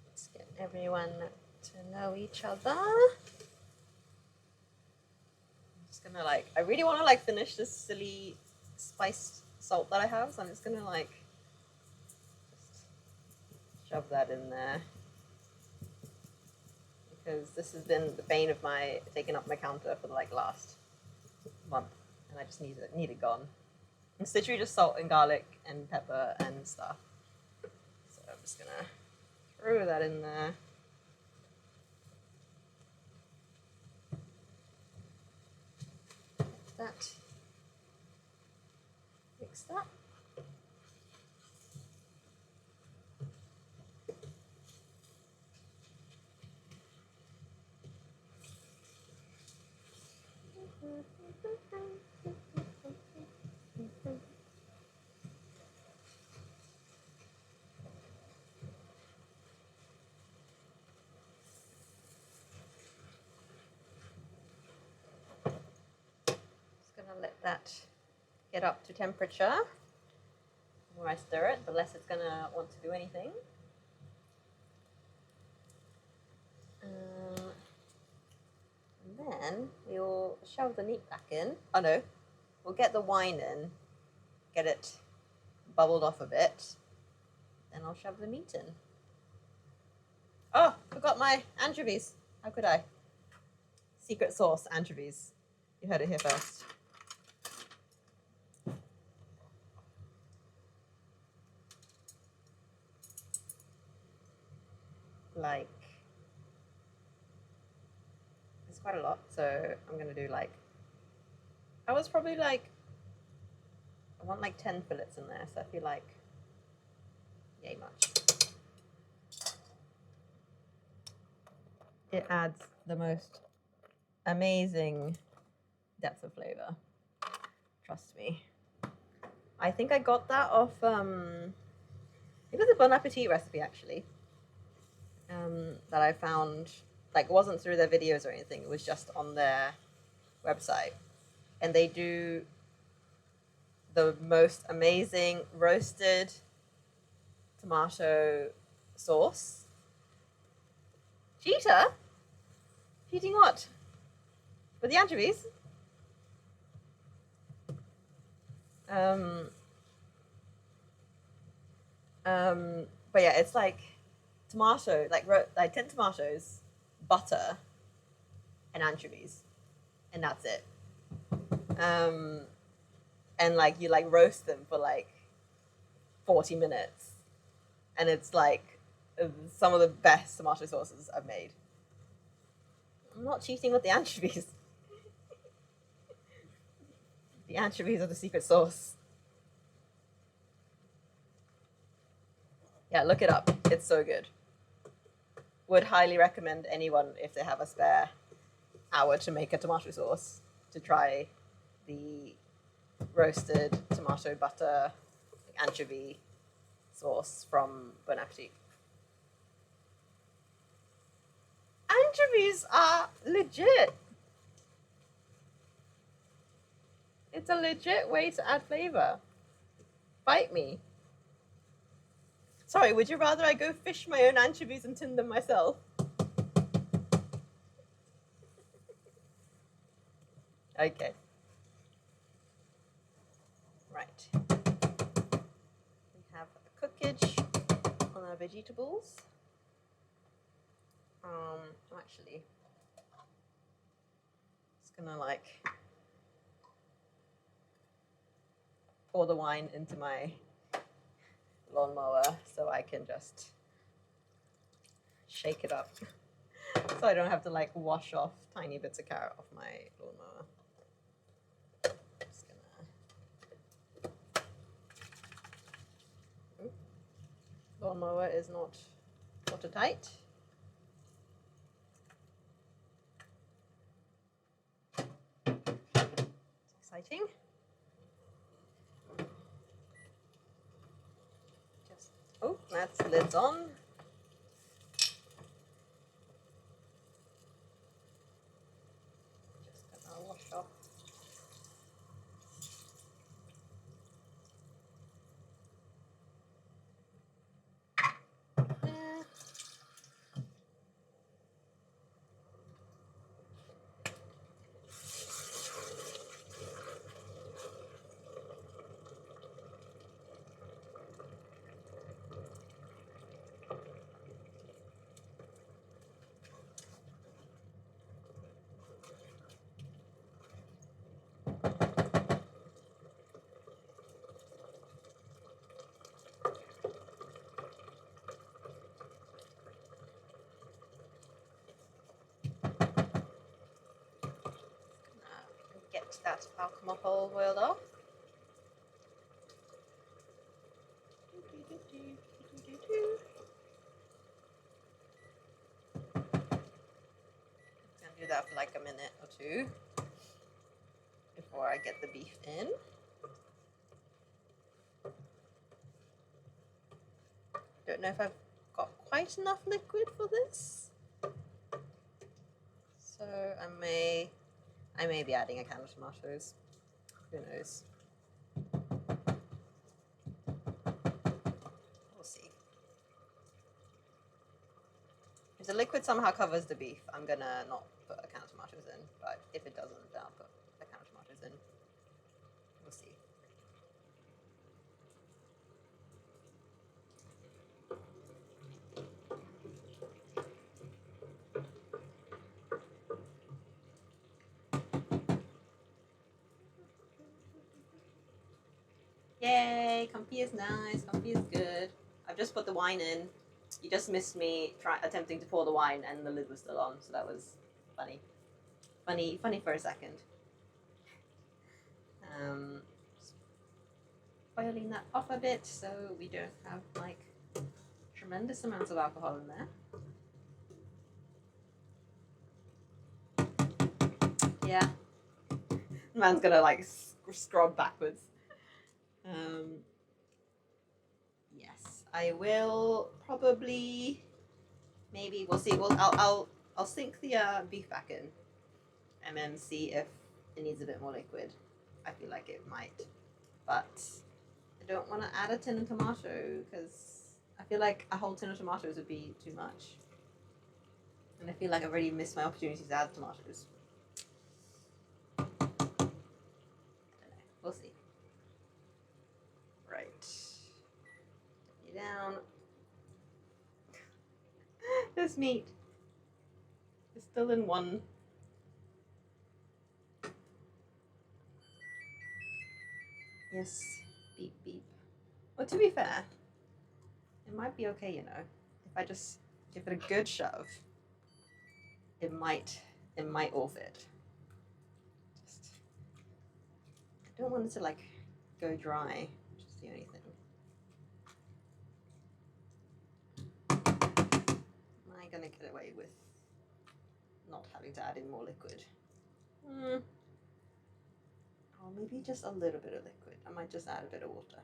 A: Let's get everyone to know each other. I'm just gonna like, I really want to like finish this silly spiced salt that I have, so I'm just gonna like just shove that in there, because this has been the bane of my taking up my counter for the like last month, and I just need it gone. It's literally just salt and garlic and pepper and stuff. So I'm just gonna throw that in there. That. Mix that. Let that get up to temperature. The more I stir it, the less it's gonna want to do anything. And then we'll shove the meat back in. Oh no, we'll get the wine in, get it bubbled off a bit, then I'll shove the meat in. Oh, forgot my anchovies. How could I? Secret sauce anchovies. You heard it here first. Like, it's quite a lot, so I'm gonna do like, I was probably like, I want like 10 fillets in there, so I feel like yay much. It adds the most amazing depth of flavor. Trust me. I think I got that off, it was a Bon Appetit recipe actually, that I found. Like, it wasn't through their videos or anything, it was just on their website. And they do the most amazing roasted tomato sauce. Cheetah? Cheating what? With the anchovies? But yeah, it's like tomato, like 10 tomatoes, butter, and anchovies, and that's it. And like you like roast them for like 40 minutes, and it's like some of the best tomato sauces I've made. I'm not cheating with the anchovies. The anchovies are the secret sauce. Yeah, look it up. It's so good. Would highly recommend anyone, if they have a spare hour to make a tomato sauce, to try the roasted tomato butter anchovy sauce from Bon Appetit. Anchovies are legit. It's a legit way to add flavor. Fight me. Sorry, would you rather I go fish my own anchovies and tin them myself? Okay. Right. We have cookage on our vegetables. I'm actually just gonna like pour the wine into my lawnmower so I can just shake it up so I don't have to like wash off tiny bits of carrot off my lawnmower. Just gonna... Lawnmower is not watertight. It's exciting. Just, oh, that's lids on. Just gonna wash off. Get that alcohol boiled off. I'm gonna do that for like a minute or two before I get the beef in. Don't know if I've got quite enough liquid for this, so I may be adding a can of tomatoes. Who knows? We'll see. If the liquid somehow covers the beef, I'm gonna not put a can of tomatoes in, but if it doesn't, then I'll put a can of tomatoes in. We'll see. Yay, comfy is nice, comfy is good. I've just put the wine in. You just missed me attempting to pour the wine and the lid was still on, so that was funny. Funny for a second. Boiling that off a bit so we don't have like tremendous amounts of alcohol in there. Yeah. Man's gonna like scrub backwards. Yes, I will probably. Maybe we'll see. I'll sink the beef back in, and then see if it needs a bit more liquid. I feel like it might, but I don't want to add a tin of tomato because I feel like a whole tin of tomatoes would be too much, and I feel like I've already missed my opportunity to add tomatoes. I don't know. We'll see. Right. Put you down. This meat is still in one. Yes, beep beep. Well, to be fair, it might be okay, you know. If I just give it a good shove, it might all fit. Just, I don't want it to like go dry, which is the only thing. Am I gonna get away with not having to add in more liquid? or maybe just a little bit of liquid. I might just add a bit of water.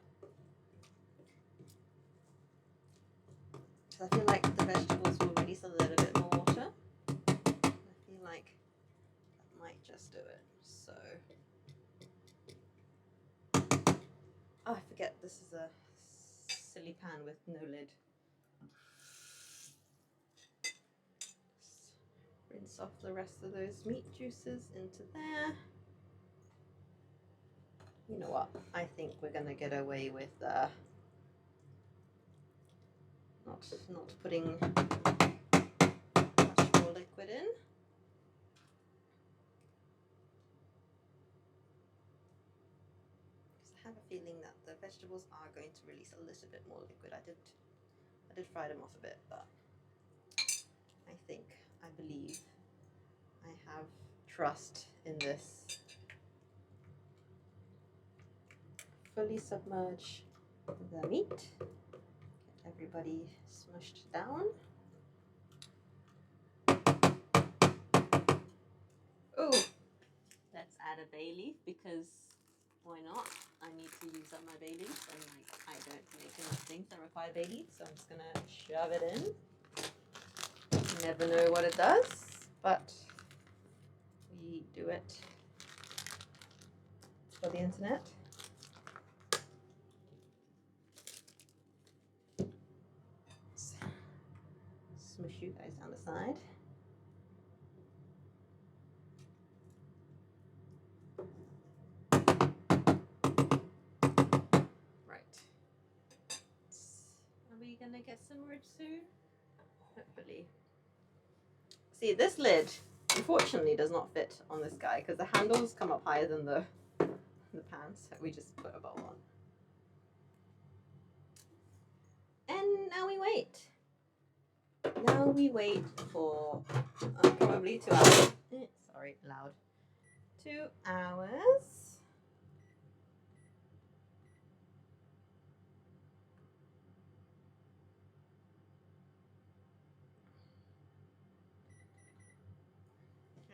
A: So I feel like the vegetables will release a little bit more water. I feel like that might just do it. So, oh, I forget this is a silly pan with no lid. Just rinse off the rest of those meat juices into there. You know what? I think we're gonna get away with not putting much more liquid in. Because I have a feeling that the vegetables are going to release a little bit more liquid. I did fry them off a bit, but I believe I have trust in this. Fully submerge the meat. Get everybody smushed down. Oh, let's add a bay leaf because why not? I need to use up my bay leaf, and like I don't make enough things that require bay leaf, so I'm just gonna shove it in. You never know what it does, but we do it for the internet. Smush you guys down the side. Right. Are we gonna get simmered soon? Hopefully. See, this lid unfortunately does not fit on this guy because the handles come up higher than the pan, so we just put a bowl on. And now we wait. Now we wait for probably 2 hours. Sorry, loud. 2 hours.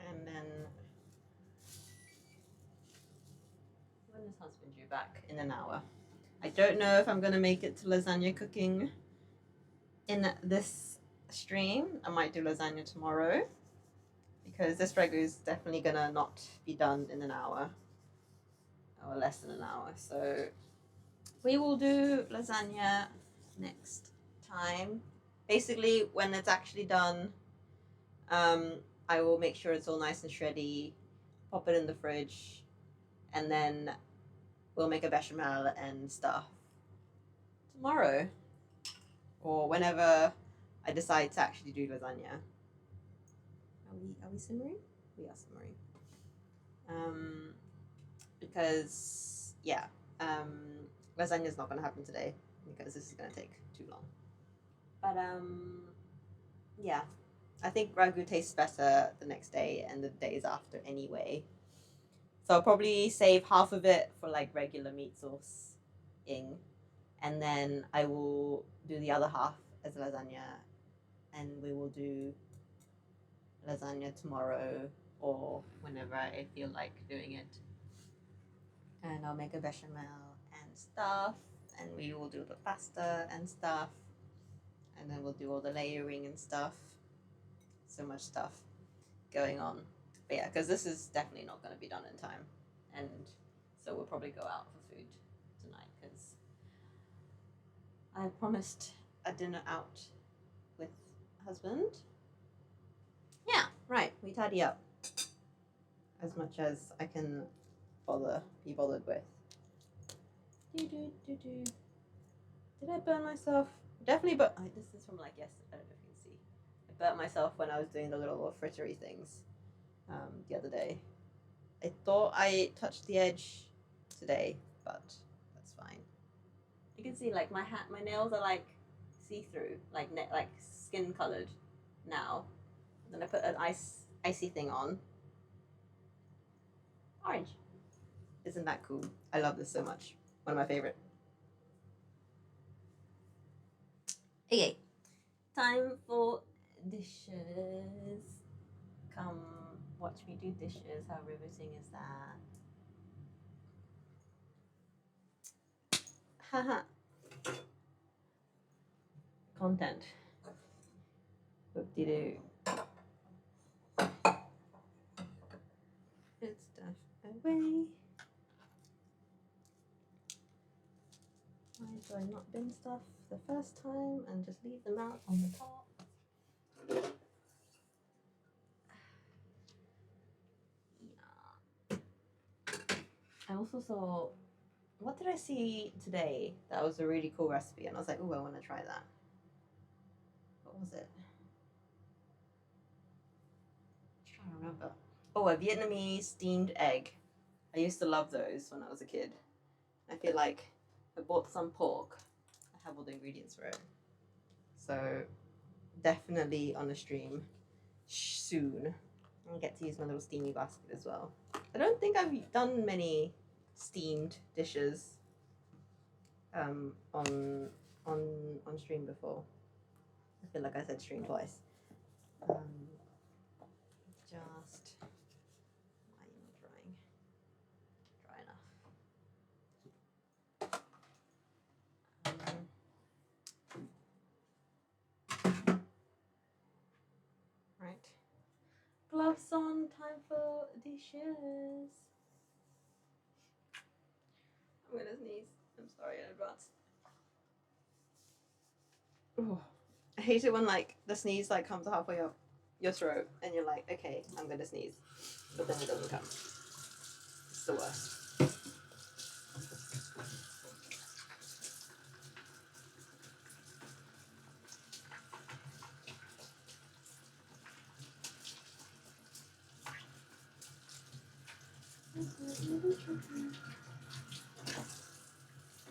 A: And then when is husband due back? In an hour. I don't know if I'm going to make it to lasagna cooking in this stream. I might do lasagna tomorrow because this ragu is definitely going to not be done in an hour or less than an hour. So we will do lasagna next time. Basically, when it's actually done, I will make sure it's all nice and shreddy, pop it in the fridge, and then we'll make a bechamel and stuff tomorrow or whenever I decide to actually do lasagna. Are we simmering? We are simmering. Because yeah, lasagna is not going to happen today because this is going to take too long. But yeah, I think ragu tastes better the next day and the days after anyway. So I'll probably save half of it for like regular meat sauce-ing, and then I will do the other half as lasagna, and we will do lasagna tomorrow or whenever I feel like doing it. And I'll make a bechamel and stuff, and we will do the pasta and stuff, and then we'll do all the layering and stuff. So much stuff going on. But yeah, because this is definitely not going to be done in time, and so we'll probably go out for food tonight because I promised a dinner out with husband. Yeah, right, we tidy up as much as I can be bothered with. Did I burn myself? Definitely, but this is from like yesterday. I don't know if you can see. I burnt myself when I was doing the little frittery things the other day. I thought I touched the edge today, but that's fine. You can see like my nails are like see-through, like skin colored now. Then I put an icy thing on. Orange. Isn't that cool? I love this so much. One of my favorite. Okay, time for dishes. Come watch me do dishes. How riveting is that? Haha. Content. Whoop-de-doo. Put stuff away. Why do I not bin stuff the first time and just leave them out on the top? Yeah. I also saw, what did I see today that was a really cool recipe, and I was like, oh, I want to try that. What was it? I'm trying to remember. Oh, a Vietnamese steamed egg. I used to love those when I was a kid. I feel like I bought some pork. I have all the ingredients for it. So definitely on a stream soon. I'll get to use my little steamy basket as well. I don't think I've done many steamed dishes on stream before. I feel like I said stream twice. Just why are you not drying? Dry enough. Right. Gloves on, time for dishes. I'm gonna sneeze. I'm sorry in advance. Oh, I hate it when like the sneeze like comes halfway up your throat and you're like, okay, I'm gonna sneeze, but then it doesn't come. It's the worst.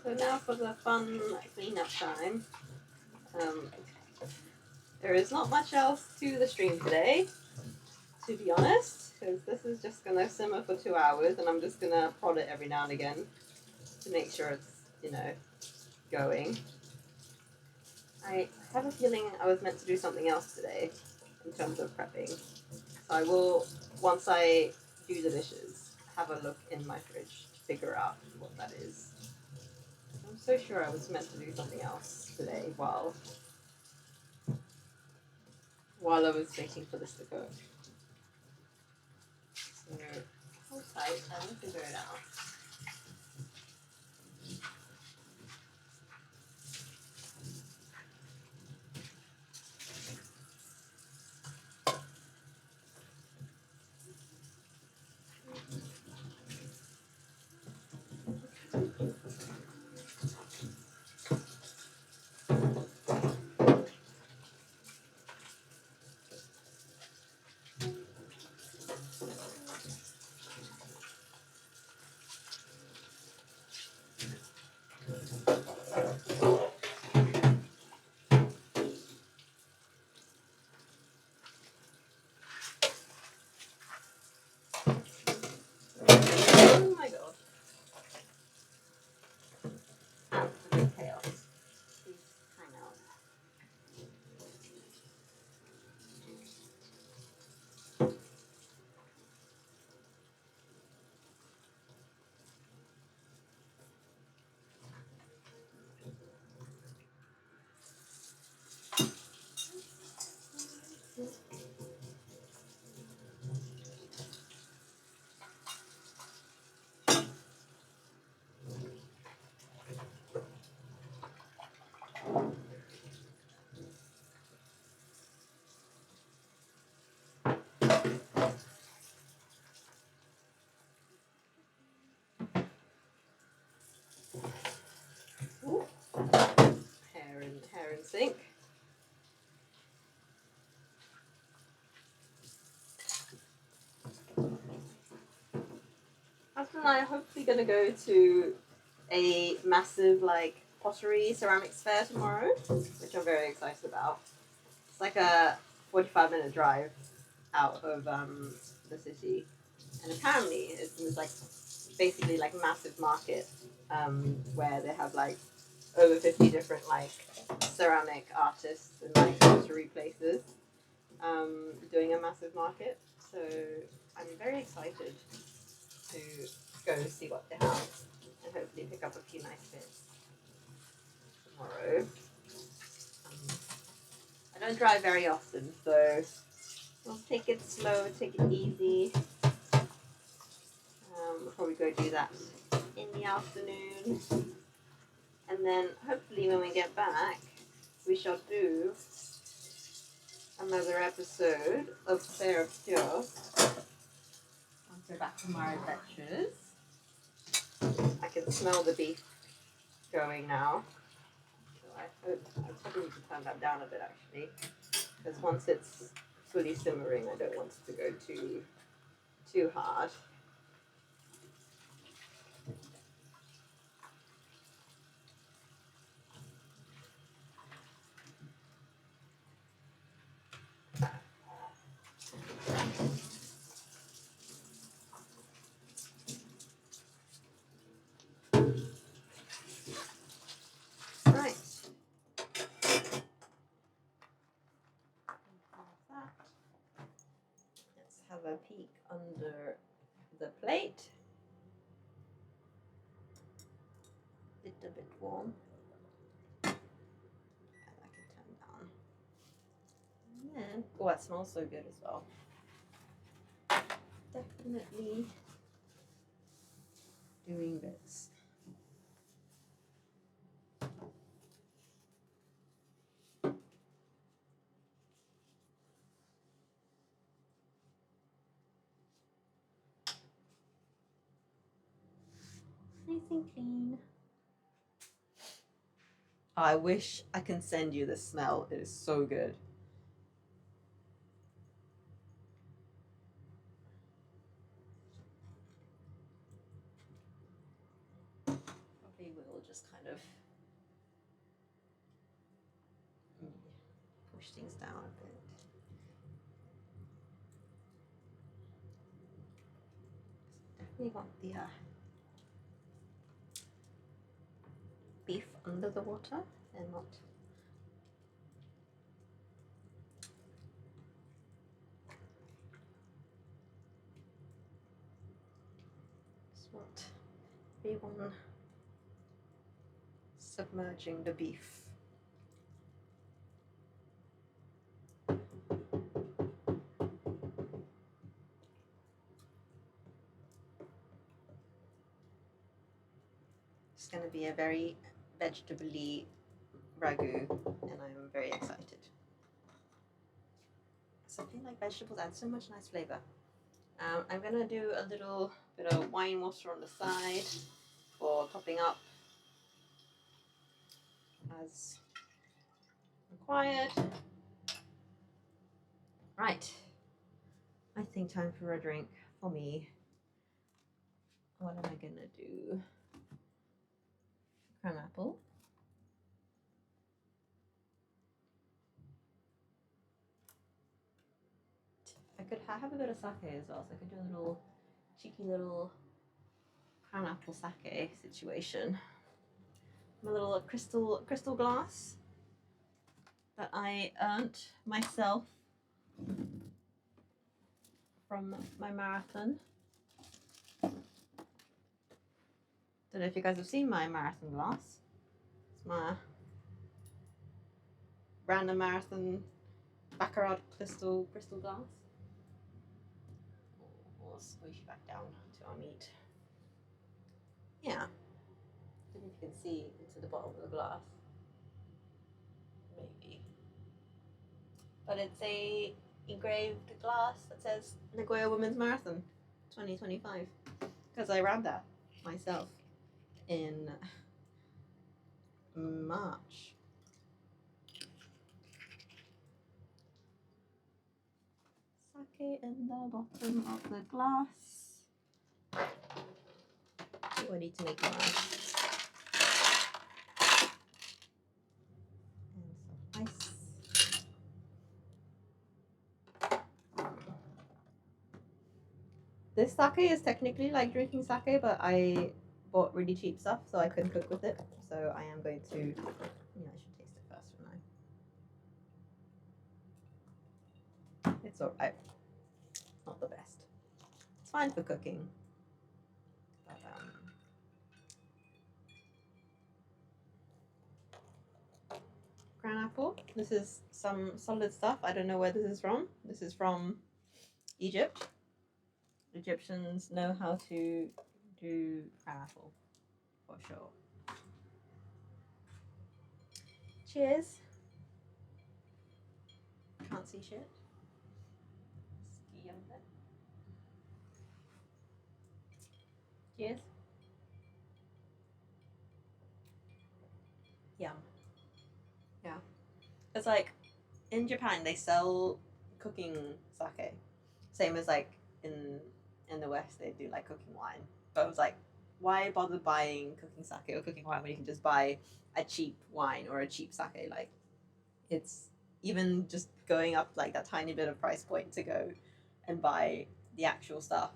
A: So now for the fun cleanup time. There is not much else to the stream today, to be honest, because this is just gonna simmer for 2 hours, and I'm just gonna prod it every now and again to make sure it's, you know, going. I have a feeling I was meant to do something else today in terms of prepping. So I will, once I do the dishes, have a look in my fridge to figure out what that is. I'm so sure I was meant to do something else today while I was waiting for this to cook. So hold tight, I will figure it out. Oh my god. Absolute chaos. Please hang out. Ooh. Hair in sync. Husband and I are hopefully going to go to a massive like pottery ceramics fair tomorrow, which I'm very excited about. It's like a 45-minute drive out of the city, and apparently it's like basically like a massive market where they have like over 50 different like ceramic artists and like pottery places doing a massive market. So I'm very excited to go see what they have and hopefully pick up a few nice bits. tomorrow. I don't drive very often, so we'll take it slow, take it easy. We'll probably go do that in the afternoon. And then hopefully when we get back, we shall do another episode of Sarah Pure. Once we're back from our adventures. I can smell the beef going now. So I probably need to turn that down a bit actually. Because once it's fully simmering, I don't want it to go too hard. Right. Let's have a peek under the plate. Little bit warm. And I can turn down. And then, oh, that smells so good as well. Definitely doing this. Nice and clean. I wish I can send you the smell. It is so good. Probably will just kind of push things down a bit. Definitely want the beef under the water and not just want everyone submerging the beef. It's going to be a very vegetable-y ragu, and I'm very excited. Something like vegetables add so much nice flavor. I'm going to do a little bit of wine water on the side for topping up as required. Right, I think time for a drink for me. What am I going to do? Creme apple. I could have a bit of sake as well, so I could do a little cheeky little crown apple sake situation. My little crystal glass that I earned myself from my marathon. Don't know if you guys have seen my marathon glass. It's my random marathon baccarat crystal glass. We'll squish back down to our meat. Yeah. I don't know if you can see into the bottom of the glass. Maybe. But it's a engraved glass that says Nagoya Women's Marathon 2025. Because I ran that myself in March. Sake in the bottom of the glass. Oh, I need to make more. And some ice. This sake is technically like drinking sake, but I bought really cheap stuff, so I couldn't cook with it. So I am going to, I should taste it first, shouldn't I? It's alright. Not the best. It's fine for cooking. But, crown apple. This is some solid stuff. I don't know where this is from. This is from Egypt. Egyptians know how to do crown apple for sure. Cheers. Can't see shit. Ski on there. Cheers. Yum. Yeah. It's like in Japan they sell cooking sake. Same as like in the West they do like cooking wine. But it was like, why bother buying cooking sake or cooking wine when you can just buy a cheap wine or a cheap sake? Like, it's even just going up like that tiny bit of price point to go and buy the actual stuff.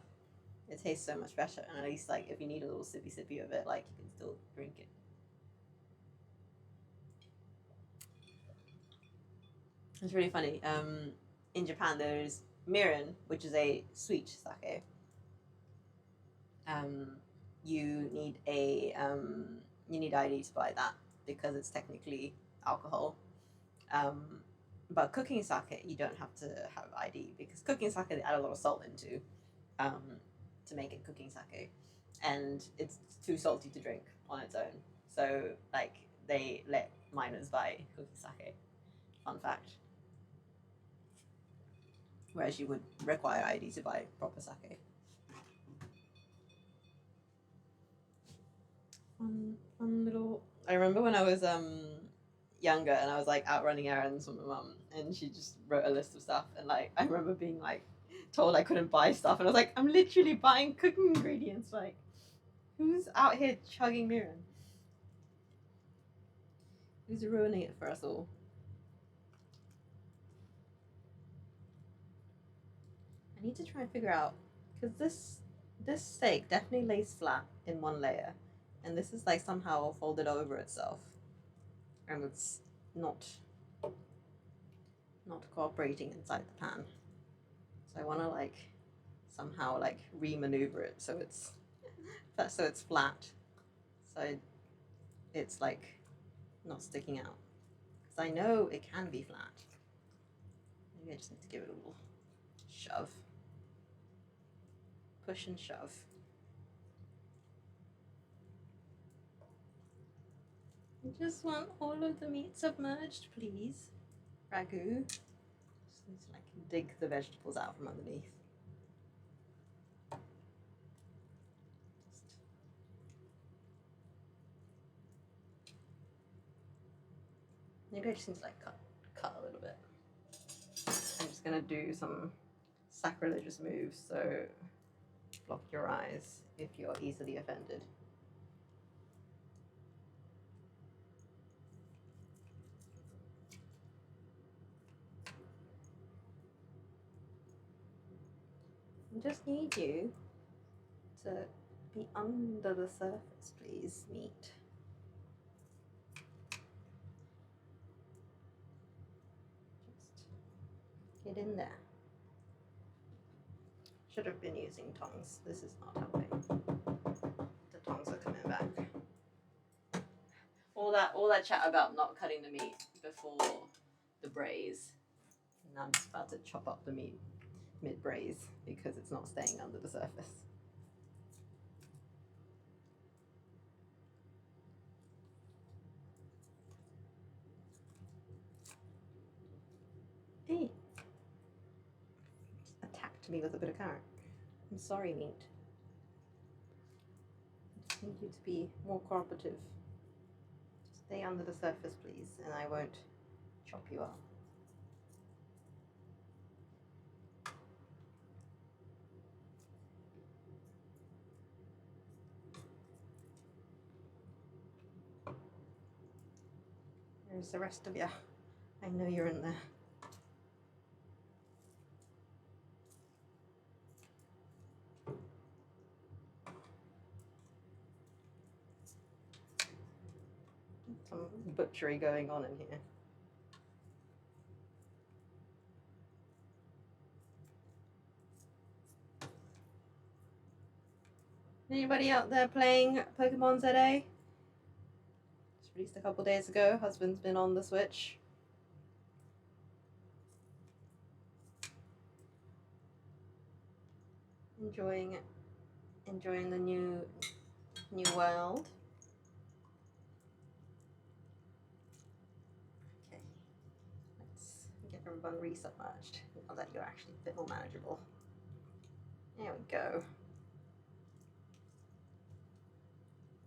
A: It tastes so much better, and at least like if you need a little sippy of it, like you can still drink it. It's really funny. In Japan, there's mirin, which is a sweet sake. You need you need ID to buy that because it's technically alcohol. But cooking sake, you don't have to have ID because cooking sake they add a lot of salt into to make it cooking sake, and it's too salty to drink on its own. So like they let minors buy cooking sake. Fun fact. Whereas you would require ID to buy proper sake. Fun little. I remember when I was younger and I was like out running errands with my mum, and she just wrote a list of stuff, and like I remember being like told I couldn't buy stuff, and I was like, I'm literally buying cooking ingredients. Like, who's out here chugging mirin? Who's ruining it for us all? I need to try and figure out, because this steak definitely lays flat in one layer, and this is like somehow folded over itself, and it's not cooperating inside the pan. So I want to like somehow like re-maneuver it so it's flat, so it's like not sticking out, because I know it can be flat. Maybe I just need to give it a little shove, push and shove. I just want all of the meat submerged, please. Ragu. Just need to like dig the vegetables out from underneath. Maybe I just need to like cut a little bit. I'm just gonna do some sacrilegious moves, so block your eyes if you're easily offended. I just need you to be under the surface, please, meat. Just get in there. Should have been using tongs. This is not helping. The tongs are coming back. All that chat about not cutting the meat before the braise. Now I'm just about to chop up the meat mid-braise because it's not staying under the surface. Hey, attacked me with a bit of carrot. I'm sorry, meat. I just need you to be more cooperative. Just stay under the surface, please, and I won't chop you up. There's the rest of you. I know you're in there. Some butchery going on in here. Anybody out there playing Pokemon ZA? It's released a couple days ago. Husband's been on the Switch. enjoying the new world. Okay, let's get everyone resubmerged now that you're actually a bit more manageable. There we go.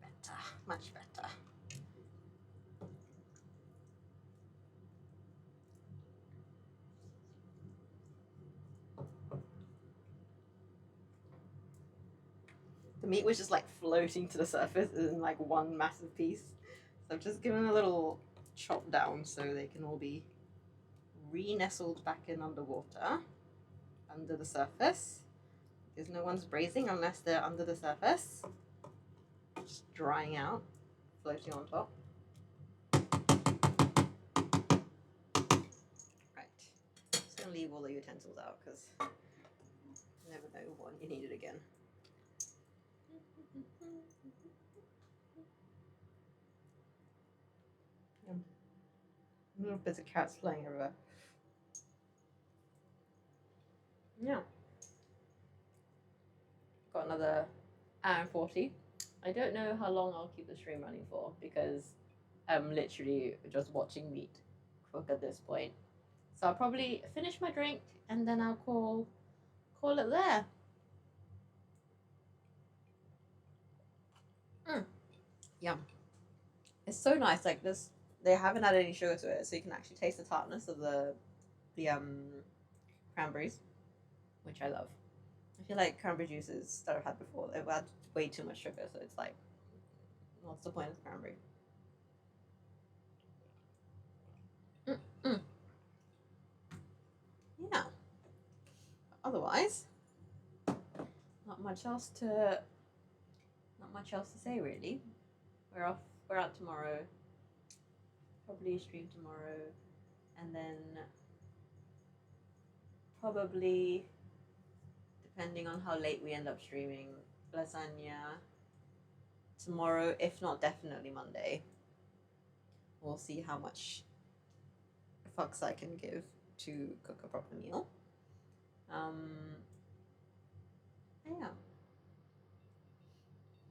A: Better, much better. The meat was just like floating to the surface in like one massive piece. So I've just given a little chop down so they can all be re-nestled back in underwater, under the surface. Because no one's braising unless they're under the surface. Just drying out, floating on top. Right. Just gonna leave all the utensils out because you never know when you need it again. Little bits of carrots flying everywhere. Yeah. Got another hour and 40. I don't know how long I'll keep the stream running for because I'm literally just watching meat cook at this point. So I'll probably finish my drink and then I'll call it there. Yum. It's so nice. Like this, they haven't added any sugar to it, so you can actually taste the tartness of the cranberries, which I love. I feel like cranberry juices that I've had before, they've had way too much sugar, so it's like, what's the point of cranberry? Yeah. Otherwise, not much else to say really. We're out tomorrow. Probably stream tomorrow, and then probably, depending on how late we end up streaming, lasagna tomorrow, if not definitely Monday. We'll see how much fucks I can give to cook a proper meal. Yeah.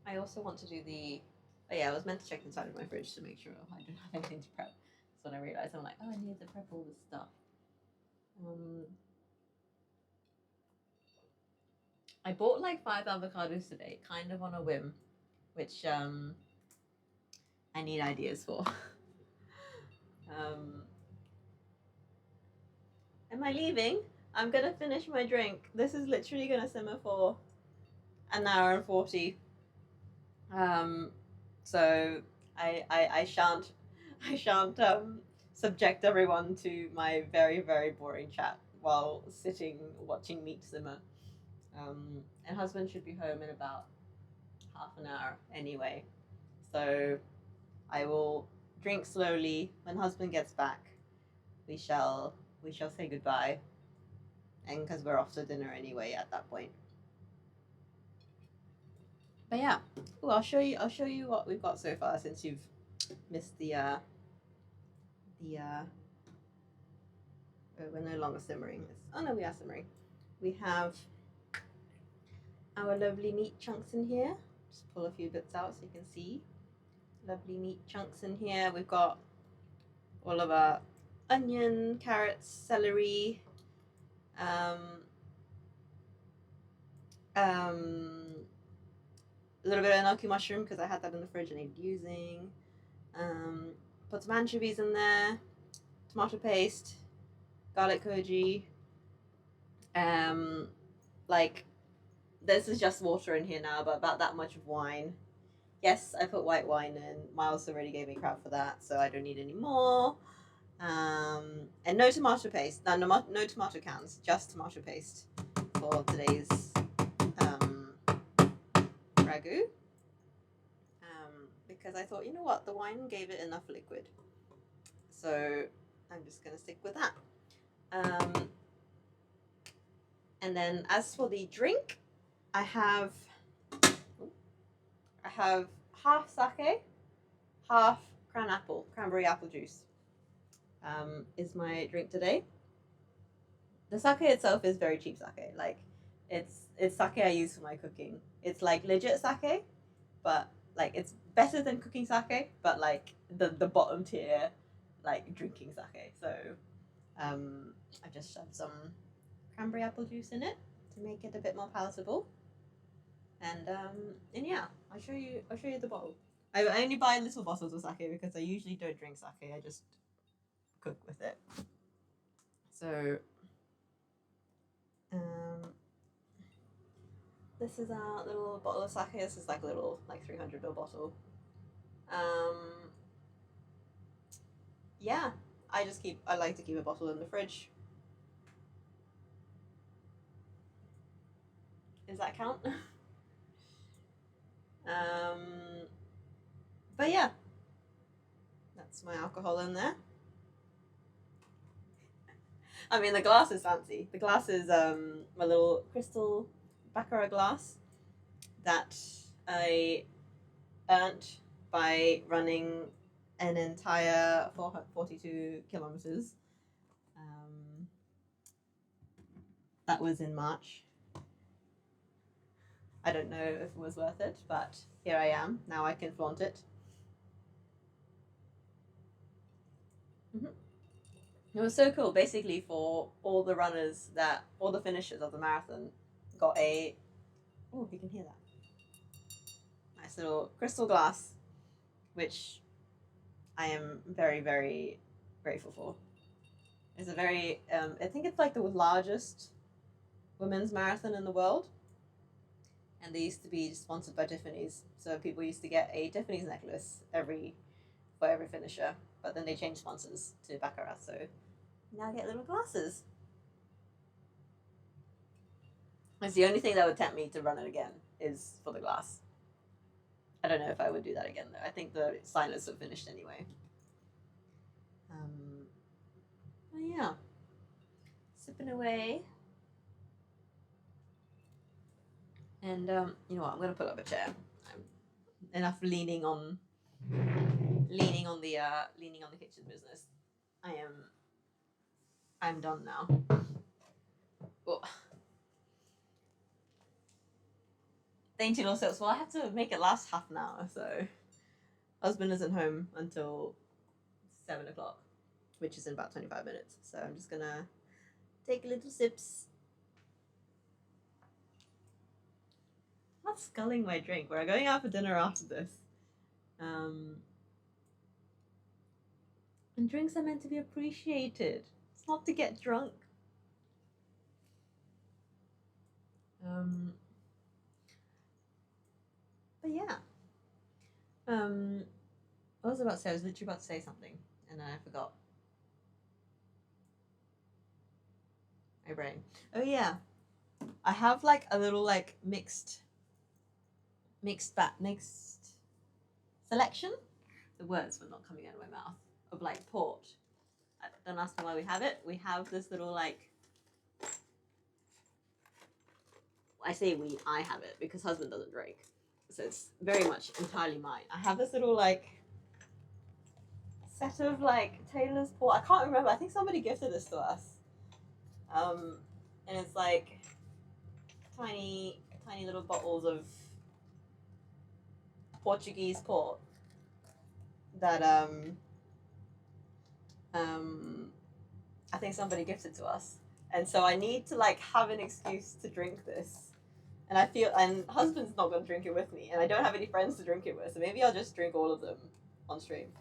A: I also want to do the. Oh yeah, I was meant to check inside of my fridge to make sure I don't have anything to prep. So when I realized, I'm like, oh, I need to prep all this stuff. I bought like 5 avocados today, kind of on a whim, which I need ideas for. Am I leaving? I'm gonna finish my drink. This is literally gonna simmer for an hour and 40. So I shan't subject everyone to my very, very boring chat while sitting watching meat simmer. And husband should be home in about half an hour anyway. So I will drink slowly. When husband gets back, we shall say goodbye. And because we're off to dinner anyway at that point. But yeah, ooh, I'll show you what we've got so far since you've missed the we're no longer simmering. Oh no, we are simmering. We have our lovely meat chunks in here. Just pull a few bits out so you can see. Lovely meat chunks in here. We've got all of our onion, carrots, celery, a little bit of enoki mushroom because I had that in the fridge and needed using. Put some anchovies in there, tomato paste, garlic koji. Like this is just water in here now, but about that much of wine. Yes, I put white wine in. Miles already gave me crap for that, so I don't need any more. And no tomato paste. No tomato cans, just tomato paste for today's ragu. Because I thought, you know what, the wine gave it enough liquid. So I'm just gonna stick with that. And then as for the drink, I have half sake, half cranberry apple juice. Is my drink today. The sake itself is very cheap sake. Like It's sake I use for my cooking. It's like legit sake, but like it's better than cooking sake, but like the bottom tier, like drinking sake. So I just shoved some cranberry apple juice in it to make it a bit more palatable. And yeah, I'll show you the bottle. I only buy little bottles of sake because I usually don't drink sake. I just cook with it. So this is our little bottle of sake. This is like a little like 300ml bottle. Yeah, I like to keep a bottle in the fridge. Does that count? But yeah, that's my alcohol in there. I mean, the glass is fancy. The glass is my little crystal baccarat glass that I earned by running an entire 42 kilometers. That was in March. I don't know if it was worth it, but here I am. Now I can flaunt it. It was so cool. Basically, for all the finishers of the marathon got a, oh, you can hear that, nice little crystal glass, which I am very, very grateful for. It's a very, I think it's like the largest women's marathon in the world. And they used to be sponsored by Tiffany's. So people used to get a Tiffany's necklace for every finisher. But then they changed sponsors to Baccarat. So now I get little glasses. It's the only thing that would tempt me to run it again is for the glass. I don't know if I would do that again though. I think the signers have finished anyway. But yeah, sipping away. And you know what? I'm gonna put up a chair. Enough leaning on the kitchen business. I'm done now. Oh. Dainty little sips. Well, I have to make it last half an hour, so husband isn't home until 7:00, which is in about 25 minutes. So I'm just gonna take little sips. I'm not sculling my drink. We're going out for dinner after this. And drinks are meant to be appreciated. It's not to get drunk. But yeah. What was I about to say? I was literally about to say something, and then I forgot. My brain. Oh yeah. I have like a little like mixed selection. The words were not coming out of my mouth. Of like port. Don't ask me why we have it. We have this little like, I say we, I have it because husband doesn't drink. So it's very much entirely mine. I have this little like set of like Taylor's port. I can't remember. I think somebody gifted this to us. And it's like tiny little bottles of Portuguese port that I think somebody gifted to us. And so I need to like have an excuse to drink this. And I feel, and husband's not going to drink it with me, and I don't have any friends to drink it with, so maybe I'll just drink all of them on stream.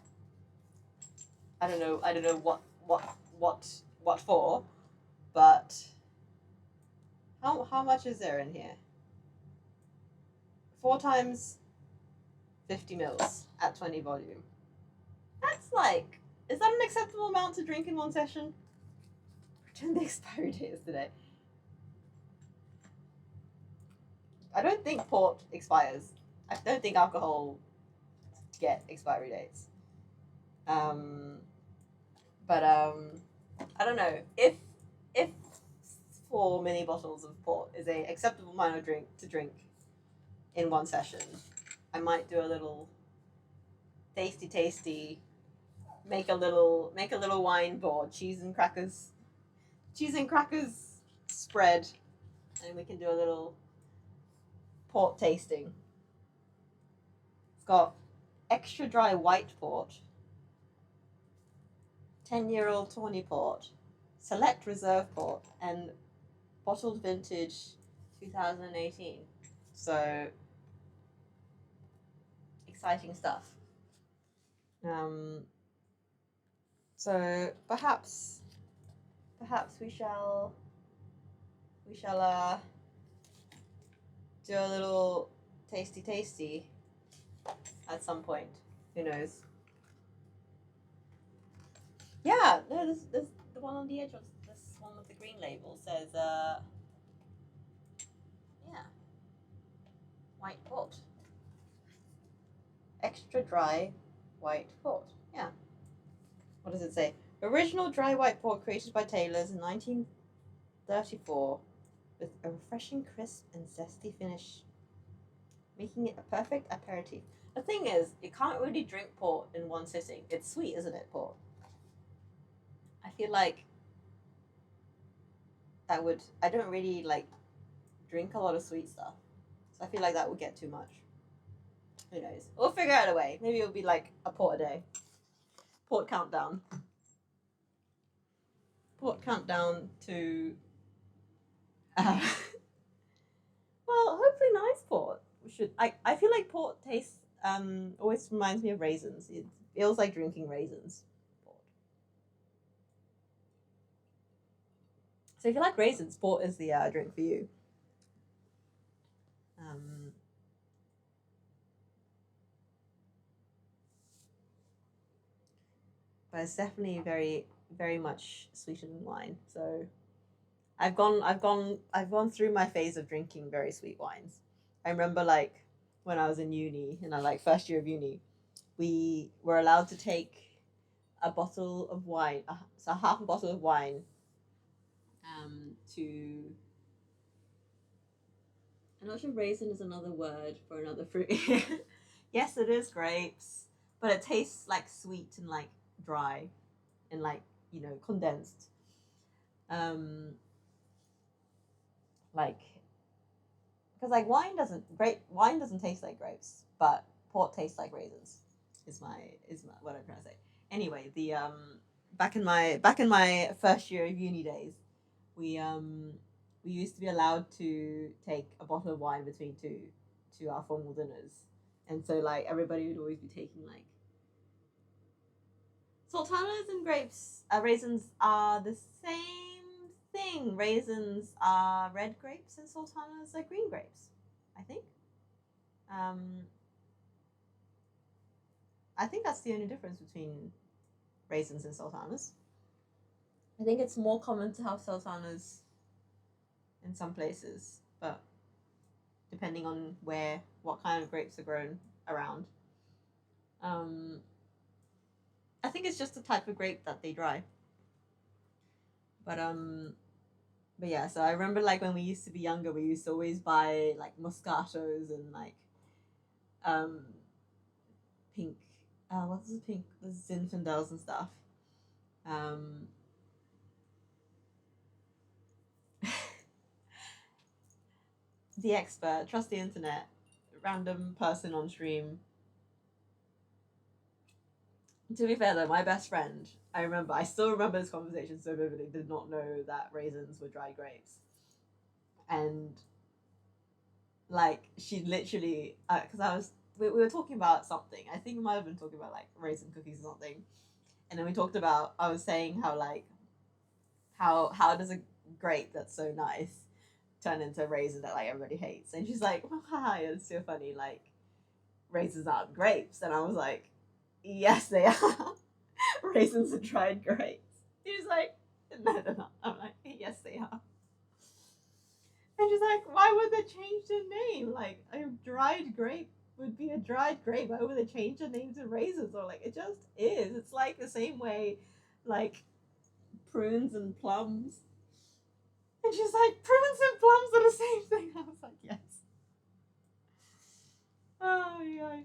A: I don't know what for, but how much is there in here? 4 times 50 mils at 20 volume. That's like, is that an acceptable amount to drink in one session? Pretend the expiry date is today. I don't think port expires. I don't think alcohol get expiry dates. But I don't know if 4 mini bottles of port is a acceptable amount of drink to drink in one session. I might do a little tasty. Make a little wine board, cheese and crackers spread and we can do a little port tasting. It's got extra dry white port, 10-year-old tawny port, select reserve port, and bottled vintage 2018. So exciting stuff. So perhaps we shall do a little tasty at some point. Who knows? Yeah, no, this the one on the edge of this one with the green label says yeah, white port. Extra dry white port. Yeah. What does it say? Original dry white port created by tailors in 1934 with a refreshing crisp and zesty finish, making it a perfect aperitif. The thing is, you can't really drink port in one sitting. It's sweet, isn't it, port? I feel like I don't really like drink a lot of sweet stuff. So I feel like that would get too much. Who knows? We'll figure out a way. Maybe it'll be like a port a day. Port countdown. Port countdown to well, hopefully nice port. I feel like port tastes always reminds me of raisins. It feels like drinking raisins. Port. So if you like raisins, port is the drink for you. But it's definitely very much sweeter than wine. So I've gone through my phase of drinking very sweet wines. I remember like when I was in uni, in our like first year of uni, we were allowed to take a bottle of wine, so half a bottle of wine, to. I'm not sure raisin is another word for another fruit. Yes, it is grapes, but it tastes like sweet and like dry, and like condensed. Like because like wine doesn't taste like grapes, but port tastes like raisins. Is my what I'm trying to say. Anyway, the back in my first year of uni days, we used to be allowed to take a bottle of wine between two to our formal dinners, and so like everybody would always be taking like sultanas and grapes. Raisins are the same thing. Raisins are red grapes, and sultanas are green grapes. I think. Um, I think that's the only difference between raisins and sultanas. I think it's more common to have sultanas in some places, but depending on what kind of grapes are grown around. I think it's just the type of grape that they dry. But yeah, so I remember like when we used to be younger, we used to always buy like Moscatos and like pink what's the pink, the Zinfandels and stuff. The expert, trust the internet, random person on stream. To be fair though, my best friend, I still remember this conversation so vividly, did not know that raisins were dried grapes. And like she literally, because we were talking about something. I think we might have been talking about like raisin cookies or something. And then I was saying how like, how does a grape that's so nice turn into a raisin that like everybody hates? And she's like, well, haha, it's so funny, like raisins aren't grapes. And I was like, yes, they are. Raisins are dried grapes. She's like, no, they're not. I'm like, yes, they are. And she's like, why would they change the name? Like, a dried grape would be a dried grape. Why would they change the name to raisins? Or like, it just is. It's like the same way, like prunes and plums. And she's like, prunes and plums are the same thing. I was like, yes. Oh yeah.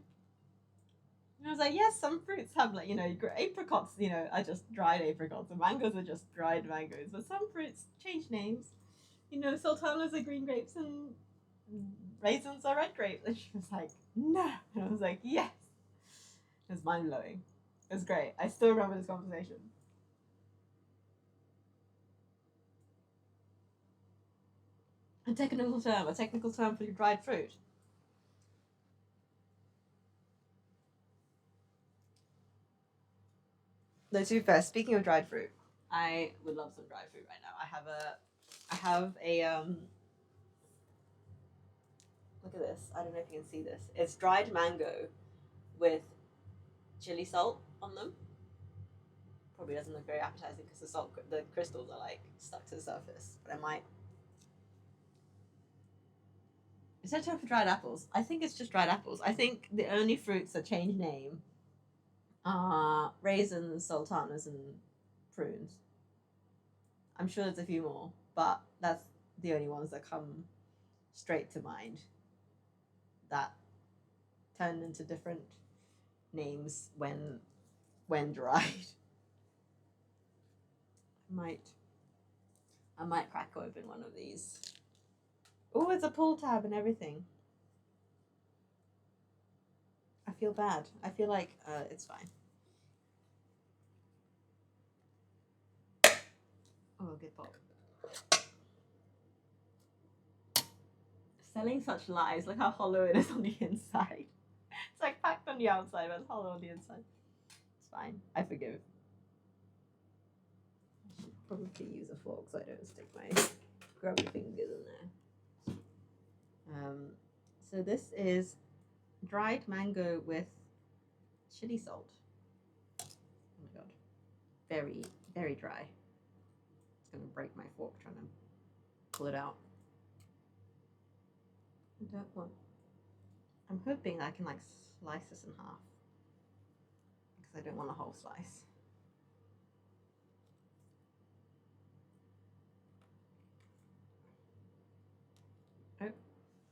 A: And I was like, yes, some fruits have like, apricots, are just dried apricots, and mangoes are just dried mangoes, but some fruits change names. you know, sultanas are green grapes and raisins are red grapes. And she was like, no. And I was like, yes. It was mind blowing. It was great. I still remember this conversation. A technical term for dried fruit. No, to be fair, speaking of dried fruit, I would love some dried fruit right now. I have a look at this. I don't know if you can see this. It's dried mango with chili salt on them. Probably doesn't look very appetizing because the crystals are like stuck to the surface. But I might. Is that term for dried apples? I think it's just dried apples. I think the only fruits that change name are raisins, sultanas, and prunes. I'm sure there's a few more, but that's the only ones that come straight to mind that turn into different names when dried. I might crack open one of these. Oh, it's a pull tab and everything. I feel bad. I feel like it's fine. Oh, good pop. Selling such lies. Look how hollow it is on the inside. It's like packed on the outside, but it's hollow on the inside. It's fine. I forgive. I should probably use a fork so I don't stick my grubby fingers in there. So this is dried mango with chili salt. Oh my god. Very, very dry. It's gonna break my fork trying to pull it out. I'm hoping I can like slice this in half because I don't want a whole slice.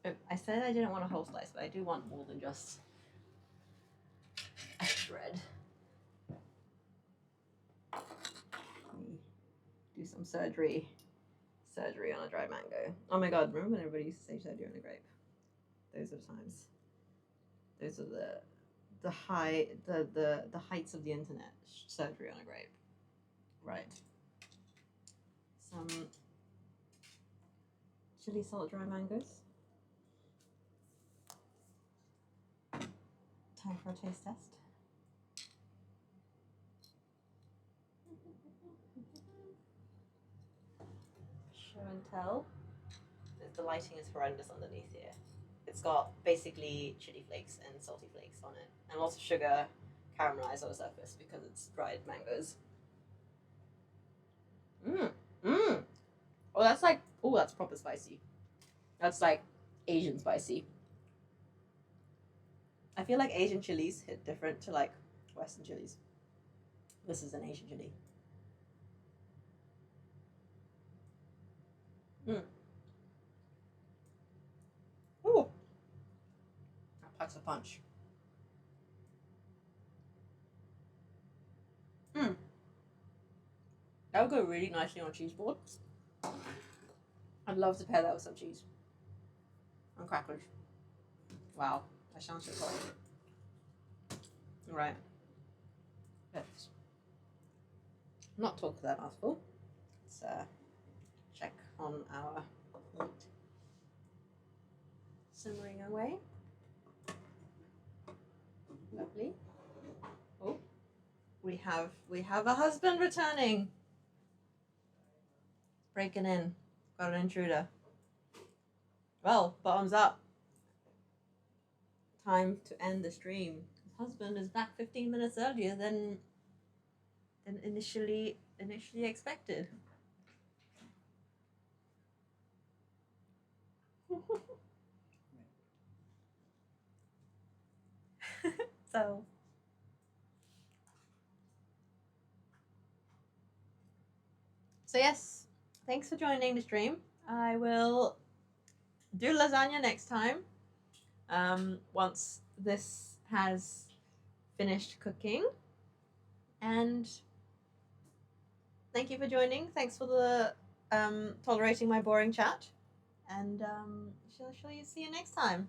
A: Oh, I said I didn't want a whole slice, but I do want more than just a shred. Let me do some surgery on a dry mango. Oh my god, remember when everybody used to say surgery on a grape? Those are the times. Those are the heights of the internet. Surgery on a grape. Right. Some chili salt dry mangoes. Time for a taste test. Show and tell. The lighting is horrendous underneath here. It's got basically chili flakes and salty flakes on it, and lots of sugar caramelized on the surface because it's dried mangoes. Oh, that's proper spicy. That's like Asian spicy. I feel like Asian chilies hit different to like Western chilies. This is an Asian chili. Ooh. That packs a punch. That would go really nicely on a cheese board. I'd love to pair that with some cheese. And crackers. Wow, that sounds so cold. Alright. Let's not talk that mouthful. Let's check on our meat. Simmering away. Lovely. Oh, we have a husband returning. Breaking in. Got an intruder. Well, bottoms up. Time to end the stream. His husband is back 15 minutes earlier than initially expected. So yes, thanks for joining the stream. I will do lasagna next time. Once this has finished cooking. And thank you for joining. Thanks for the tolerating my boring chat, and shall see you next time.